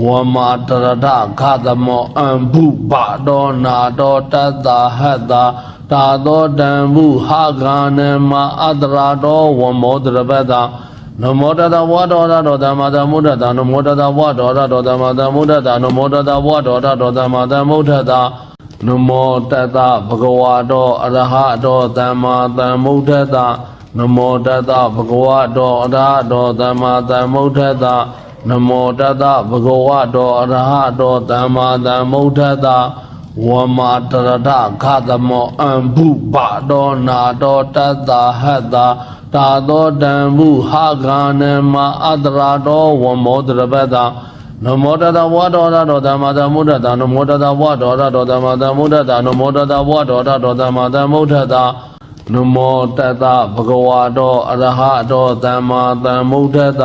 ဝမာတရထခသမောအံဘုဘတောနာတောတတ္တဟတ္တာတာသောတံဘုဟာဂာနမအတရာတောဝမောတရပတ္တနမောတတဝါဒောရတောသမတမုဒ္ဒတာနမောတတဝါဒောရတောသမတမုဒ္ဒတာနမောတတဝါဒောရတောသမတမုဒ္ဒတာနမောတတဘဂဝါတောအရဟတောသမ္မာသမ္ဗုဒ္ဓတ္တနမောတတဘဂဝါတောအရဟတောသမ္မာသမ္ဗုဒ္ဓတ္တနမောတတဘဂဝါတောအရဟတောသမ္မာသမ္ဗုဒ္ဓတ္တဝမာတရထခသမောအံဘုဘတောနာတောတတ္တဟတ္တာတာသောတံဘုဟာဂာနမအတရာတောဝမောတရပတ္တနမောတတဝါဒောရတောသမတမုဒ္ဒတာနမောတတဝါဒောရတောသမတမုဒ္ဒတာနမောတတဝါဒောရတောသမတမုဒ္ဒတာနမောတတဘဂဝါတောအရဟတောသမ္မာသမ္ဗုဒ္ဓတ္တ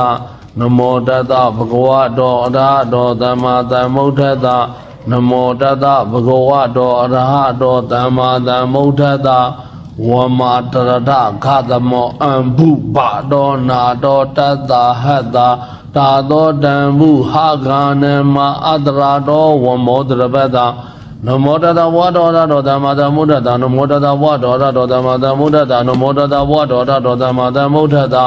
နမောတတဘဂဝါတောအရဟတောသမ္မာသမ္ဗုဒ္ဓတ္တနမောတတဘဂဝါတောအရဟတောသမ္မာသမ္ဗုဒ္ဓတ္တဝမာတရထခသမောအံဘုဘတောနာတောတတ္တဟတ္တာတာသောတံဘုဟာဂာနမအတရာတောဝမောတရပတ္တနမောတတဝါဒောရတောသမတမုဒ္ဒတာနမောတတဝါဒောရတောသမတမုဒ္ဒတာနမောတတဝါဒောရတောသမတမုဒ္ဒတာ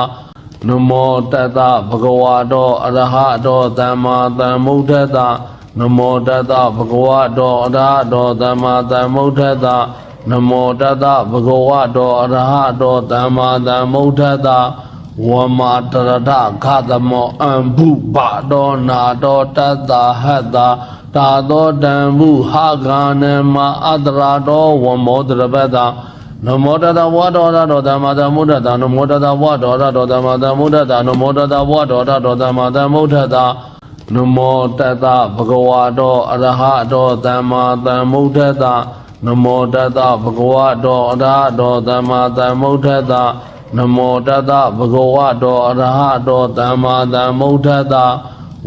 နမောတတဘဂဝါတောအရဟတောသမ္မာသမ္ဗုဒ္ဓတ္တနမောတတဘဂဝါတောအရဟတောသမ္မာသမ္ဗုဒ္ဓတ္တနမောတတဘဂဝါတောအရဟတောသမ္မာသမ္ဗုဒ္ဓတ္တဝမာတရထခသမောအံဘုဘတောနာတောတတ္တဟတ္တာတာသောတံဘုဟာဂာနမအတရာတောဝမောတရပတ္တနမောတတဝါဒောရတောသမတမုဒ္ဒတာနမောတတဝါဒောရတောသမတမုဒ္ဒတာနမောတတဝါဒောရတောသမတမုဒ္ဒတာနမောတတဘဂဝါတောအရဟတောသမ္မာသမ္ဗုဒ္ဓတ္တနမောတတဘဂဝါတောအရဟတောသမ္မာသမ္ဗုဒ္ဓတ္တနမောတတဘဂဝါတောအရဟတောသမ္မာသမ္ဗုဒ္ဓတ္တ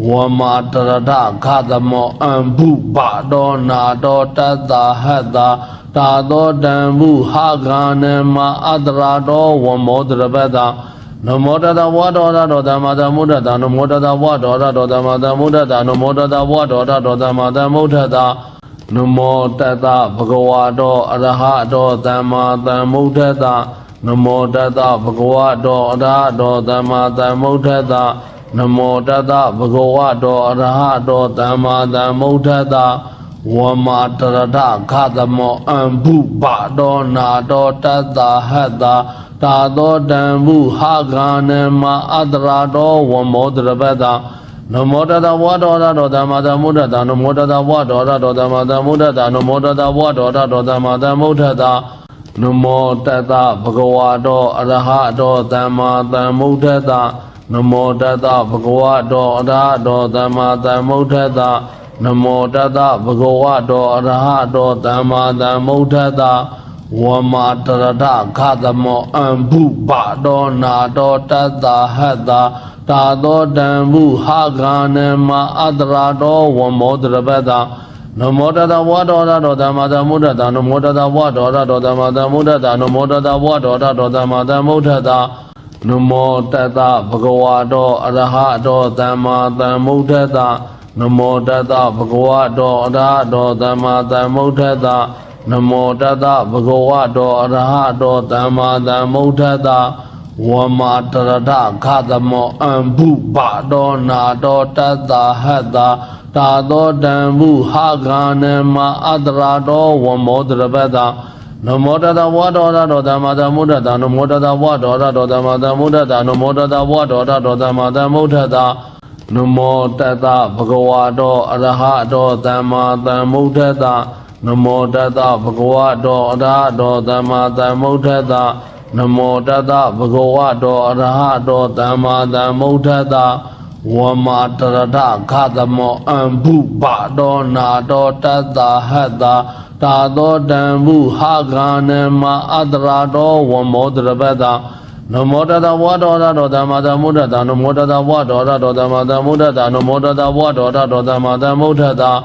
ဝမာတရထခသမောအံဘုဘတောနာတောတတ္တဟတ္တာတာသောတံဘုဟာဂာနမအတရာတောဝမောတရပတ္တနမောတတဝါဒောရတောသမတမုဒ္ဒတာနမောတတဝါဒောရတောသမတမုဒ္ဒတာနမောတတဝါဒောရတောသမတမုဒ္ဒတာနမောတတဘဂဝါတောအရဟတောသမ္မာသမ္ဗုဒ္ဓတ္တနမောတတဘဂဝါတောအရဟတောသမ္မာသမ္ဗုဒ္ဓတ္တနမောတတဘဂဝါတောအရဟတောသမ္မာသမ္ဗုဒ္ဓတ္တဝမာတရထခသမောအံဘုဘတောနာတောတတ္တဟတ္တာတာသောတံဘုဟာဂာနမအတရာတောဝမောတရပတ္တနမောတတဝါဒောရတောသမတမုဒ္ဒတာနမောတတဝါဒောရတောသမတမုဒ္ဒတာနမောတတဝါဒောရတောသမတမုဒ္ဒတာနမောတတဘဂဝါတောအရဟတောသမ္မာသမ္ဗုဒ္ဓတ္တနမောတတဘဂဝါတောအရဟတောသမ္မာသမ္ဗုဒ္ဓတ္တနမောတတဘဂဝါတောအရဟတောသမ္မာသမ္ဗုဒ္ဓတ္တဝမာတရထခသမောအံဘုဘတောနာတောတတ္တဟတ္တာတာသောတံဘုဟာဂာနမအတရာတောဝမောတရပတ္တနမောတတဝါဒောရတောသမတမုဒ္ဒတာနမောတတဝါဒောရတောသမတမုဒ္ဒတာနမောတတဝါဒောရတောသမတမုဒ္ဒတာနမောတတဘဂဝါတောအရဟတောသမ္မာသမ္ဗုဒ္ဓတ္တနမောတတဘဂဝါတောအရဟတောသမ္မာသမ္ဗုဒ္ဓတ္တ Namo Tata Bhagavato Arahato Dhammadhammuddhata Wamatarata Khatamo Ambu Bado Nado Tata Hata Tado Dambu Haganema Adrado Wamodrabeda Namo Tata Vadorado Dhammadhammuddhata Namo Tata Vadorado Dhammadhammuddhata Namo Tata Vadorado Dhammadhammuddhata Namo Tata Bhagavato Arahato Dhammadhammuddhata Namo Tata Bhagavato Arahato Dhammadhammuddhata Namo Tata Bhagavato Arahato Dhammadhammuddhata Wamatarata Khatamo Ambu Bado Nado Tata Hata Tado Dambu Haganema Adrado Wamodrabeda Namo Tata Vadorado Dhammadhammuddhata Namo Tata Vadorado Dhammadhammuddhata Namo Tata Vadorado Dhammadhammuddhata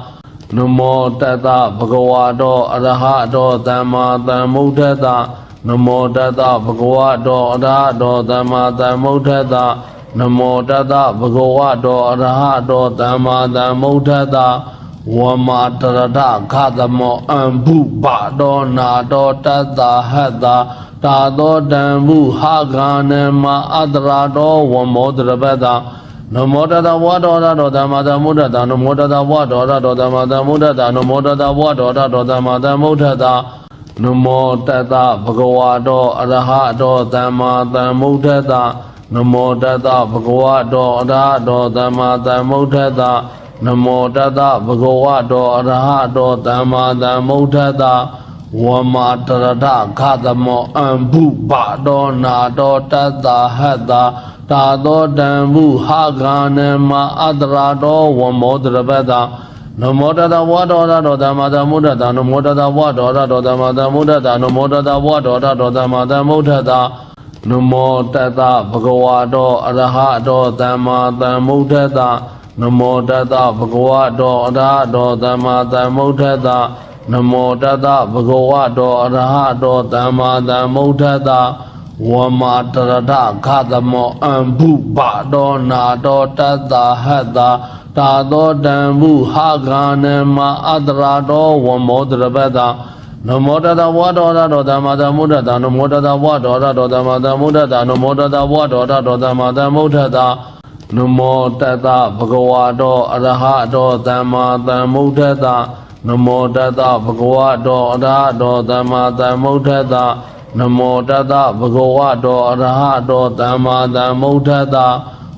Namo Tata Bhagavato Arahato Dhammadhammuddhata Namo Tata Bhagavato Arahato Dhammadhammuddhata Namo Tata Bhagavato Arahato Dhammadhammuddhata Wamatarata Khatamo Ambu Bado Nado Tata Hata Tado Dambu Haganema Adrado Wamodrabeda Namo Tata Vadorado Dhammadhammuddhata Namo Tata Vadorado Dhammadhammuddhata Namo Tata Vadorado Dhammadhammuddhata Namo Tata Bhagavato Arahato Dhammadhammuddhata Namo Tata Bhagavato Arahato Dhammadhammuddhata Namo Tata Bhagavato Arahato Dhammadhammuddhata Wamatarata Khatamo Ambu Bado Nado Tata Hata Tado Dambu Haganema Adrado Wamodrabeda Namo Tata Vadorado Dhammadhammuddhata Namo Tata Vadorado Dhammadhammuddhata Namo Tata Vadorado Dhammadhammuddhata Namo Tata Bhagavato Arahato Dhammadhammuddhata Namo Tata Bhagavato Arahato Dhammadhammuddhata Namo Tata Bhagavato Arahato Dhammadhammuddhata Wamatarata Khatamo Ambu Bado Nado Tata Hata Tado Dambu Haganema Adrado Wamodrabeda Namo Tata Vadorado Dhammadhammuddhata Namo Tata Vadorado Dhammadhammuddhata Namo Tata Vadorado Dhammadhammuddhata Namo Tata Bhagavato Arahato Dhammadhammuddhata Namo Tata Bhagavato Arahato Dhammadhammuddhata Namo Tata Bhagavato Arahato Dhammadhammuddhata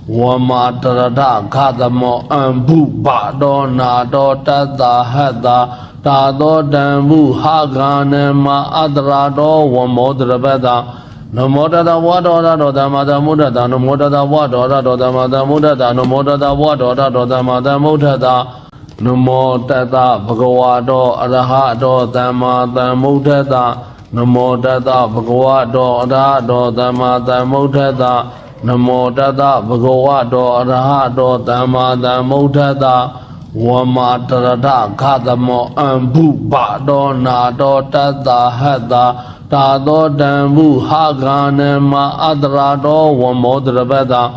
Wamatarata Khatamo Ambu Bado Nado Tata Hata Tado Dambu Haganema Adrado Wamodrabeda Namo Tata Vadorado Dhammadhammuddhata Namo Tata Vadorado Dhammadhammuddhata Namo Tata Vadorado Dhammadhammuddhata Namo Tata Bhagavato Arahato Dhammadhammuddhata Namo Tata Bhagavato Arahato Dhammadhammuddhata Namo Tata Bhagavato Arahato Dhammadhammuddhata Wamatarata Khatamo Ambu Bado Nado Tata Hata Tado Dambu Haganema Adrado Wamodrabeda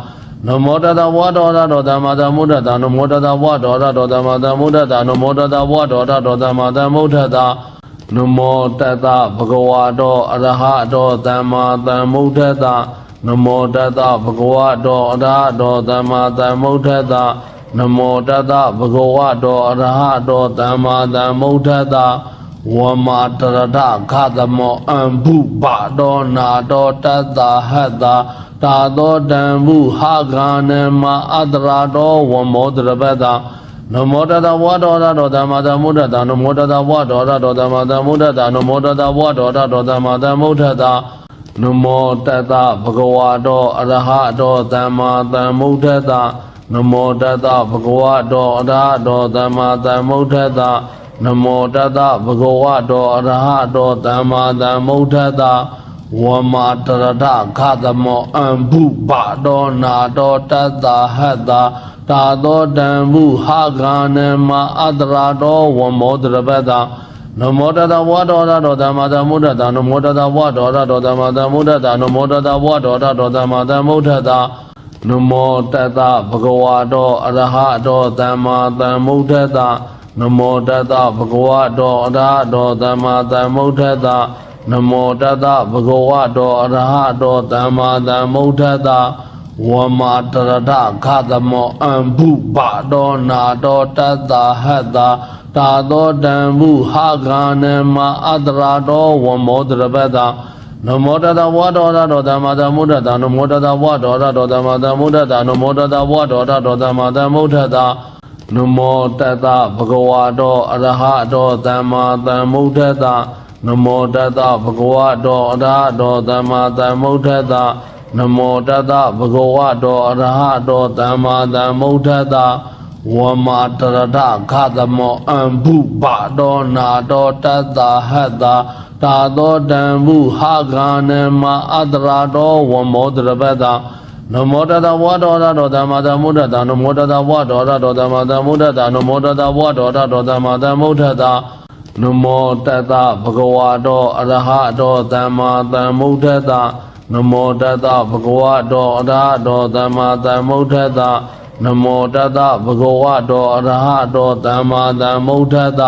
Namo Tata Vadorado Dhammadhammuddhata Namo Tata Vadorado Dhammadhammuddhata Namo Tata Vadorado Dhammadhammuddhata Namo Tata Bhagavato Arahato Dhammadhammuddhata Namo Tata Bhagavato Arahato Dhammadhammuddhata Namo Tata Bhagavato Arahato Dhammadhammuddhata Wamatarata Khatamo Ambu Bado Nado Tata Hata Tado Dambu Haganema Adrado Wamodrabeda Namo Tata Vadorado Dhammadhammuddhata Namo Tata Vadorado Dhammadhammuddhata Namo Tata Vadorado Dhammadhammuddhata Namo Tata Bhagavato Arahato Dhammadhammuddhata Namo Tata Bhagavato Arahato Dhammadhammuddhata Namo Tata Bhagavato Arahato Dhammadhammuddhata Wamatarata Khatamo Ambu Bado Nado Tata Hata Tado Dambu Haganema Adrado Wamodrabeda Namo Tata Vadorado Dhammadhammuddhata Namo Tata Vadorado Dhammadhammuddhata Namo Tata Vadorado Dhammadhammuddhata Namo Tata Bhagavato Arahato Dhammadhammuddhata နမောတတဗုဒ္ဓဝါတောအရဟတောသမ္မာသမ္ဗုဒ္ဓတ္တနမောတတဗုဒ္ဓဝါတောအရဟတောသမ္မာသမ္ဗုဒ္ဓတ္တဝမာတရထခသမောအံဘုဘတောနာတောတတ္တဟတ္တတာသောတံဘုဟာဂာနမအတရာတောဝမောတရပတ္တနမောတတဝါတောရတောသမ္မာသမ္ဗုဒ္ဓတ္တနမောတတဝါတောရတောသမ္မာသမ္ဗုဒ္ဓတ္တနမောတတဝါတောရတောသမ္မာသမ္ဗုဒ္ဓတ္တနမောတတဘဂဝါတောအရဟတောသမ္မာသမ္ဗုဒ္ဓတ္တနမောတတဘဂဝါတောအရဟတောသမ္မာသမ္ဗုဒ္ဓတ္တနမောတတဘဂဝါတောအရဟတောသမ္မာသမ္ဗုဒ္ဓတ္တဝမာတရထခသမောအံဘုဘတောနာတောတတ္တဟတ္တတာသောတံဘုဟာဂာနမအတရာတောဝမောတရပတ္တနမောတတဝါတောရတောသမ္မာသမ္ဗုဒ္ဓတ္တနမောတတဝါတောရတောသမ္မာသမ္ဗုဒ္ဓတ္တနမောတတဝါတောရတောသမ္မာသမ္ဗုဒ္ဓတ္တနမောတတဘဂဝါတောအရဟတောသမ္မာသမ္ဗုဒ္ဓတ္တနမောတတဘဂဝါတောအရဟတောသမ္မာသမ္ဗုဒ္ဓတ္တနမောတတဘဂဝါတောအရဟတောသမ္မာသမ္ဗုဒ္ဓတ္တ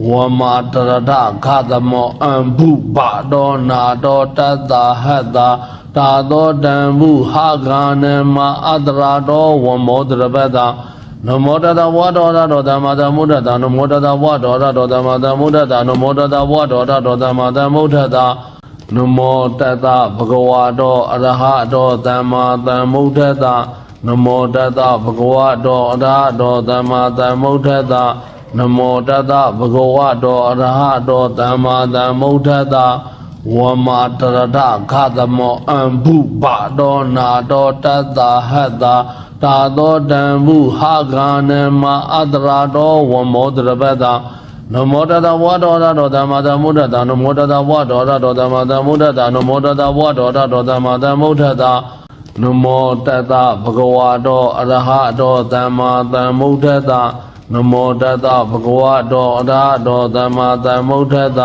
ဝမာတရထခသမောအံဘုဘတောနာတောတတ္တဟတ္တတာသောတံဘုဟာဂာနမအတရာတောဝမောတရပတ္တနမောတတဝါတောရတောသမ္မာသမ္ဗုဒ္ဓတ္တနမောတတဝါတောရတောသမ္မာသမ္ဗုဒ္ဓတ္တနမောတတဝါတောရတောသမ္မာသမ္ဗုဒ္ဓတ္တနမောတတဘဂဝါတောအရဟတောသမ္မာသမ္ဗုဒ္ဓတ္တနမောတတဘဂဝါတောအရဟတောသမ္မာသမ္ဗုဒ္ဓတ္တနမောတတဘဂဝါတောအရဟတောသမ္မာသမ္ဗုဒ္ဓတ္တဝမာတရထခသမောအံဘုဘတောနာတောတတ္တဟတ္တတာသောတံဘုဟာဂာနမအတရာတောဝမောတရပတ္တနမောတတဝါတောရတောသမ္မာသမ္ဗုဒ္ဓတ္တနမောတတဝါတောရတောသမ္မာသမ္ဗုဒ္ဓတ္တနမောတတဝါတောရတောသမ္မာသမ္ဗုဒ္ဓတ္တနမောတတဘဂဝါတောအရဟတောသမ္မာသမ္ဗုဒ္ဓတ္တနမောတတဘဂဝါတောအရဟတောသမ္မာသမ္ဗုဒ္ဓတ္တ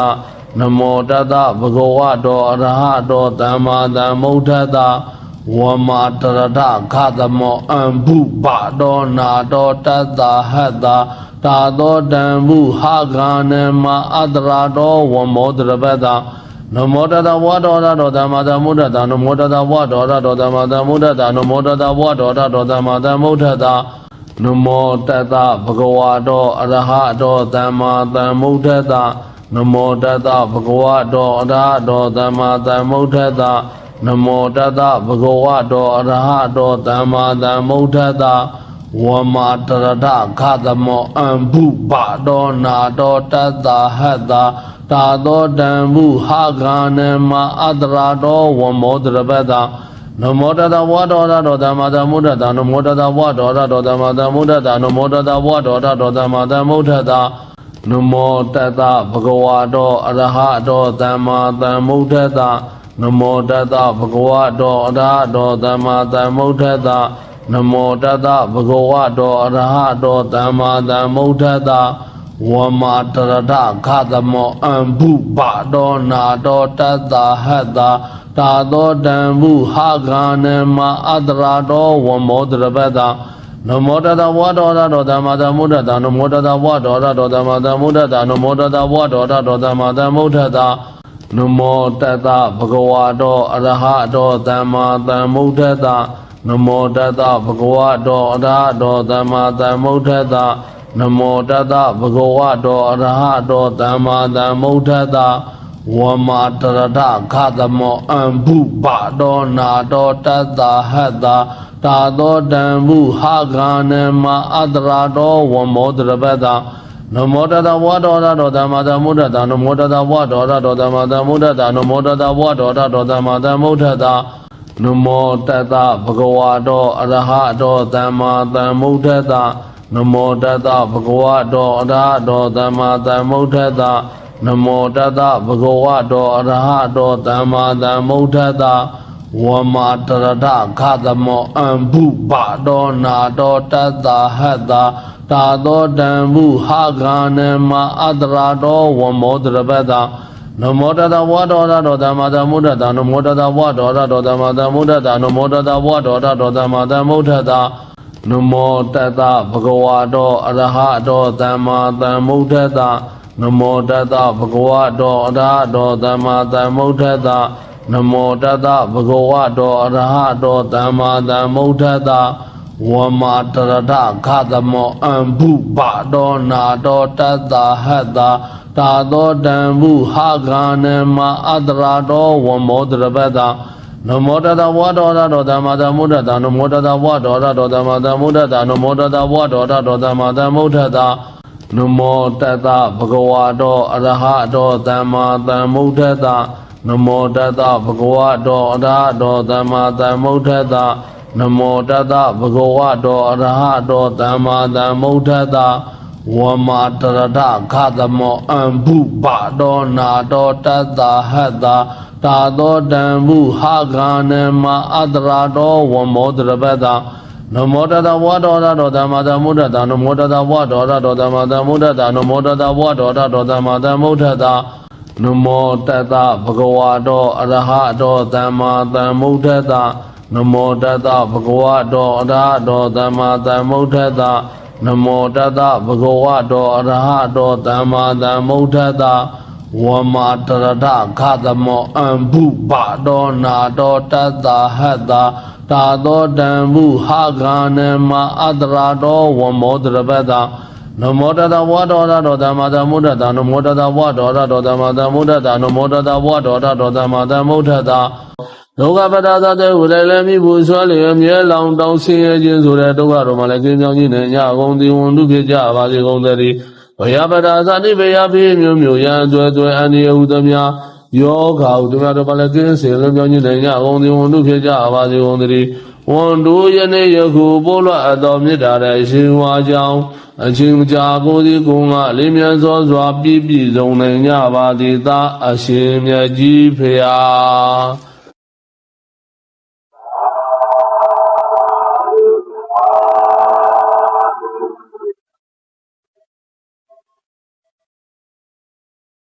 နမောတတဘဂဝါတောအရဟတောသမ္မာသမ္ဗုဒ္ဓတ္တဝမာတရထခသမောအံဘုဘတောနာတောတတ္တဟတ္တတာသောတံဘုဟာဂာနမအတရာတောဝမောတရပတ္တနမောတတဝါတောရတောသမ္မာသမ္ဗုဒ္ဓတ္တနမောတတဝါတောရတောသမ္မာသမ္ဗုဒ္ဓတ္တနမောတတဝါတောရတောသမ္မာသမ္ဗုဒ္ဓတ္တနမောတတဘဂဝါတောအရဟတောသမ္မာသမ္ဗုဒ္ဓတ္တနမောတတဘဂဝါတောအရဟတောသမ္မာသမ္ဗုဒ္ဓတ္တနမောတတဘဂဝါတောအရဟတောသမ္မာသမ္ဗုဒ္ဓတ္တဝမာတရထခသမောအံဘုဘတောနာတောတတ္တဟတ္တတာသောတံဘုဟာဂာနမအတရာတောဝမောတရပတ္တနမောတတဝါတောရတောသမ္မာသမ္ဗုဒ္ဓတ္တနမောတတဝါတောရတောသမ္မာသမ္ဗုဒ္ဓတ္တနမောတတဝါတောရတောသမ္မာသမ္ဗုဒ္ဓတ္တနမောတတဘဂဝါတောအရဟတောသမ္မာသမ္ဗုဒ္ဓတ္တနမောတတဘဂဝါတောအရဟတောသမ္မာသမ္ဗုဒ္ဓတ္တနမောတတဘဂဝါတောအရဟတောသမ္မာသမ္ဗုဒ္ဓတ္တဝမာတရထခသမောအံဘုဘတောနာတောတတ္တဟတ္တတာသောတံဘုဟာဂာနမအတရာတောဝမောတရပတ္တနမောတတဝါတောရတောသမ္မာသမ္ဗုဒ္ဓတ္တနမောတတဝါတောရတောသမ္မာသမ္ဗုဒ္ဓတ္တနမောတတဝါတောရတောသမ္မာသမ္ဗုဒ္ဓတ္တနမောတတဘဂဝါတောအရဟတောသမ္မာသမ္ဗုဒ္ဓတ္တနမောတတဘဂဝါတောအရဟတောသမ္မာသမ္ဗုဒ္ဓတ္တနမောတတဘဂဝါတောအရဟတောသမ္မာသမ္ဗုဒ္ဓတ္တဝမာတရထခသမောအံဘုဘတောနာတောတတ္တဟတ္တတာသောတံဘုဟာဂာနမအတရာတောဝမောတရပတ္တနမောတတဝါတောရတောသမ္မာသမ္ဗုဒ္ဓတ္တနမောတတဝါတောရတောသမ္မာသမ္ဗုဒ္ဓတ္တနမောတတဝါတောရတောသမ္မာသမ္ဗုဒ္ဓတ္တနမောတတဘဂဝါတောအရဟတောသမ္မာသမ္ဗုဒ္ဓတ္တနမောတတဘဂဝါတောအရဟတောသမ္မာသမ္ဗုဒ္ဓတ္တနမောတတဘဂဝါတောအရဟတောသမ္မာသမ္ဗုဒ္ဓတ္တဝမာတရထခသမောအံဘုဘတောနာတောတတ္တဟတ္တတာသောတံဘုဟာဂာနမအတရာတောဝမောတရပတ္တနမောတတဝါတောရတောသမ္မာသမ္ဗုဒ္ဓတ္တနမောတတဝါတောရတောသမ္မာသမ္ဗုဒ္ဓတ္တနမောတတဝါတောရတောသမ္မာသမ္ဗုဒ္ဓတ္တန နမောတတဗုဒ္ဓဝါတောအရဟတောသမ္မာသမ္ဗုဒ္ဓတ္တနမောတတဗုဒ္ဓဝါတောအရဟတောသမ္မာသမ္ဗုဒ္ဓတ္တနမောတတဗုဒ္ဓဝါတောအရဟတောသမ္မာသမ္ဗုဒ္ဓတ္တဝမာတရဒခသမောအံဘုဘတောနာတောတတ္တဟတ္တတာသောတံဘုဟာဂာနမအတရာတောဝမောတရပတ္တနမောတတဝါဒောရတောသမ္မာသမ္ဗုဒ္ဓတ္တနမောတတဝါဒောရတောသမ္မာသမ္ဗုဒ္ဓတ္တနမောတတဝါဒောရတောသမ္မာသမ္ဗုဒ္ဓတ္တနမောတတဗုဒ္ဓဝါတောအရဟတောသမ္မာသမ္ဗုဒ္ဓတ္တနမောတတဗုဒ္ဓဝါတောအရဟတောသမ္မာသမ္ဗုဒ္ဓတ္တနမောတတဗုဒ္ဓဝါတောအရဟတောသမ္မာသမ္ဗုဒ္ဓတ္တဝမာတရဒခသမောအံဘုဘတောနာတောတတ္တဟတ္တတာသောတံဘုဟာဂာနမအတရာတောဝမောတရပတ္တနမောတတဝါဒောရတောသမ္မာသမ္ဗုဒ္ဓတ္တနမောတတဝါဒောရတောသမ္မာသမ္ဗုဒ္ဓတ္တနမောတတဝါဒောရတောသမ္မာသမ္ဗုဒ္ဓတ္တနမောတတဗုဒ္ဓဝါတောအရဟတောသမ္မာသမ္ဗုဒ္ဓတ္တနမောတတဗုဒ္ဓဝါတောအရဟတောသမ္မာသမ္ဗုဒ္ဓတ္တနမောတတဗုဒ္ဓဝါတောအရဟတောသမ္မာသမ္ဗုဒ္ဓတ္တဝမာတရဒခသမောအံဘုဘတောနာတောတတ္တဟတ္တတာသောတံဘုဟာဂာနမအတရာတောဝမောတရပတ္တနမောတတဝါဒောရတောသမ္မာသမ္ဗုဒ္ဓတ္တနမောတတဝါဒောရတောသမ္မာသမ္ဗုဒ္ဓတ္တနမောတတဝါဒောရတောသမ္မာသမ္ဗုဒ္ဓတ္တဒုက္ခပတ္တသတဲ့ဝိရလည်းမိဖို့ဆွမ်းလျက်မြဲလောင်တောင်းဆင်းရဲခြင်းဆိုတဲ့ဒုက္ခတော်မှလည်းကင်းကြောင်းခြင်းနဲ့ညကုန်သည်ဝန်တုဖြစ်ကြပါစေကုန်သတည်းဘယပတ္တသတိဘယဖိမျိုးမျိုးရန်သွဲသွဲအန္တရာယ်ဟုသမျှယောဂဟုသမျှတော်မှလည်းကင်းစင်လွန်မြောက်ခြင်းနဲ့ညကုန်သည်ဝန်တုဖြစ်ကြပါစေကုန်သတည်းဝန်တုယနေ့ယခုပို့လွတ်အပ်သောမေတ္တာတဲ့အရှင်ဝါကြောင့်အချင်းကြာကိုယ်ဒီကုံကလေးမြတ်စွာစွာပြည့်ပြည့်စုံနိုင်ကြပါသည်သာအရှင်မြတ်ကြီးဖေဟာ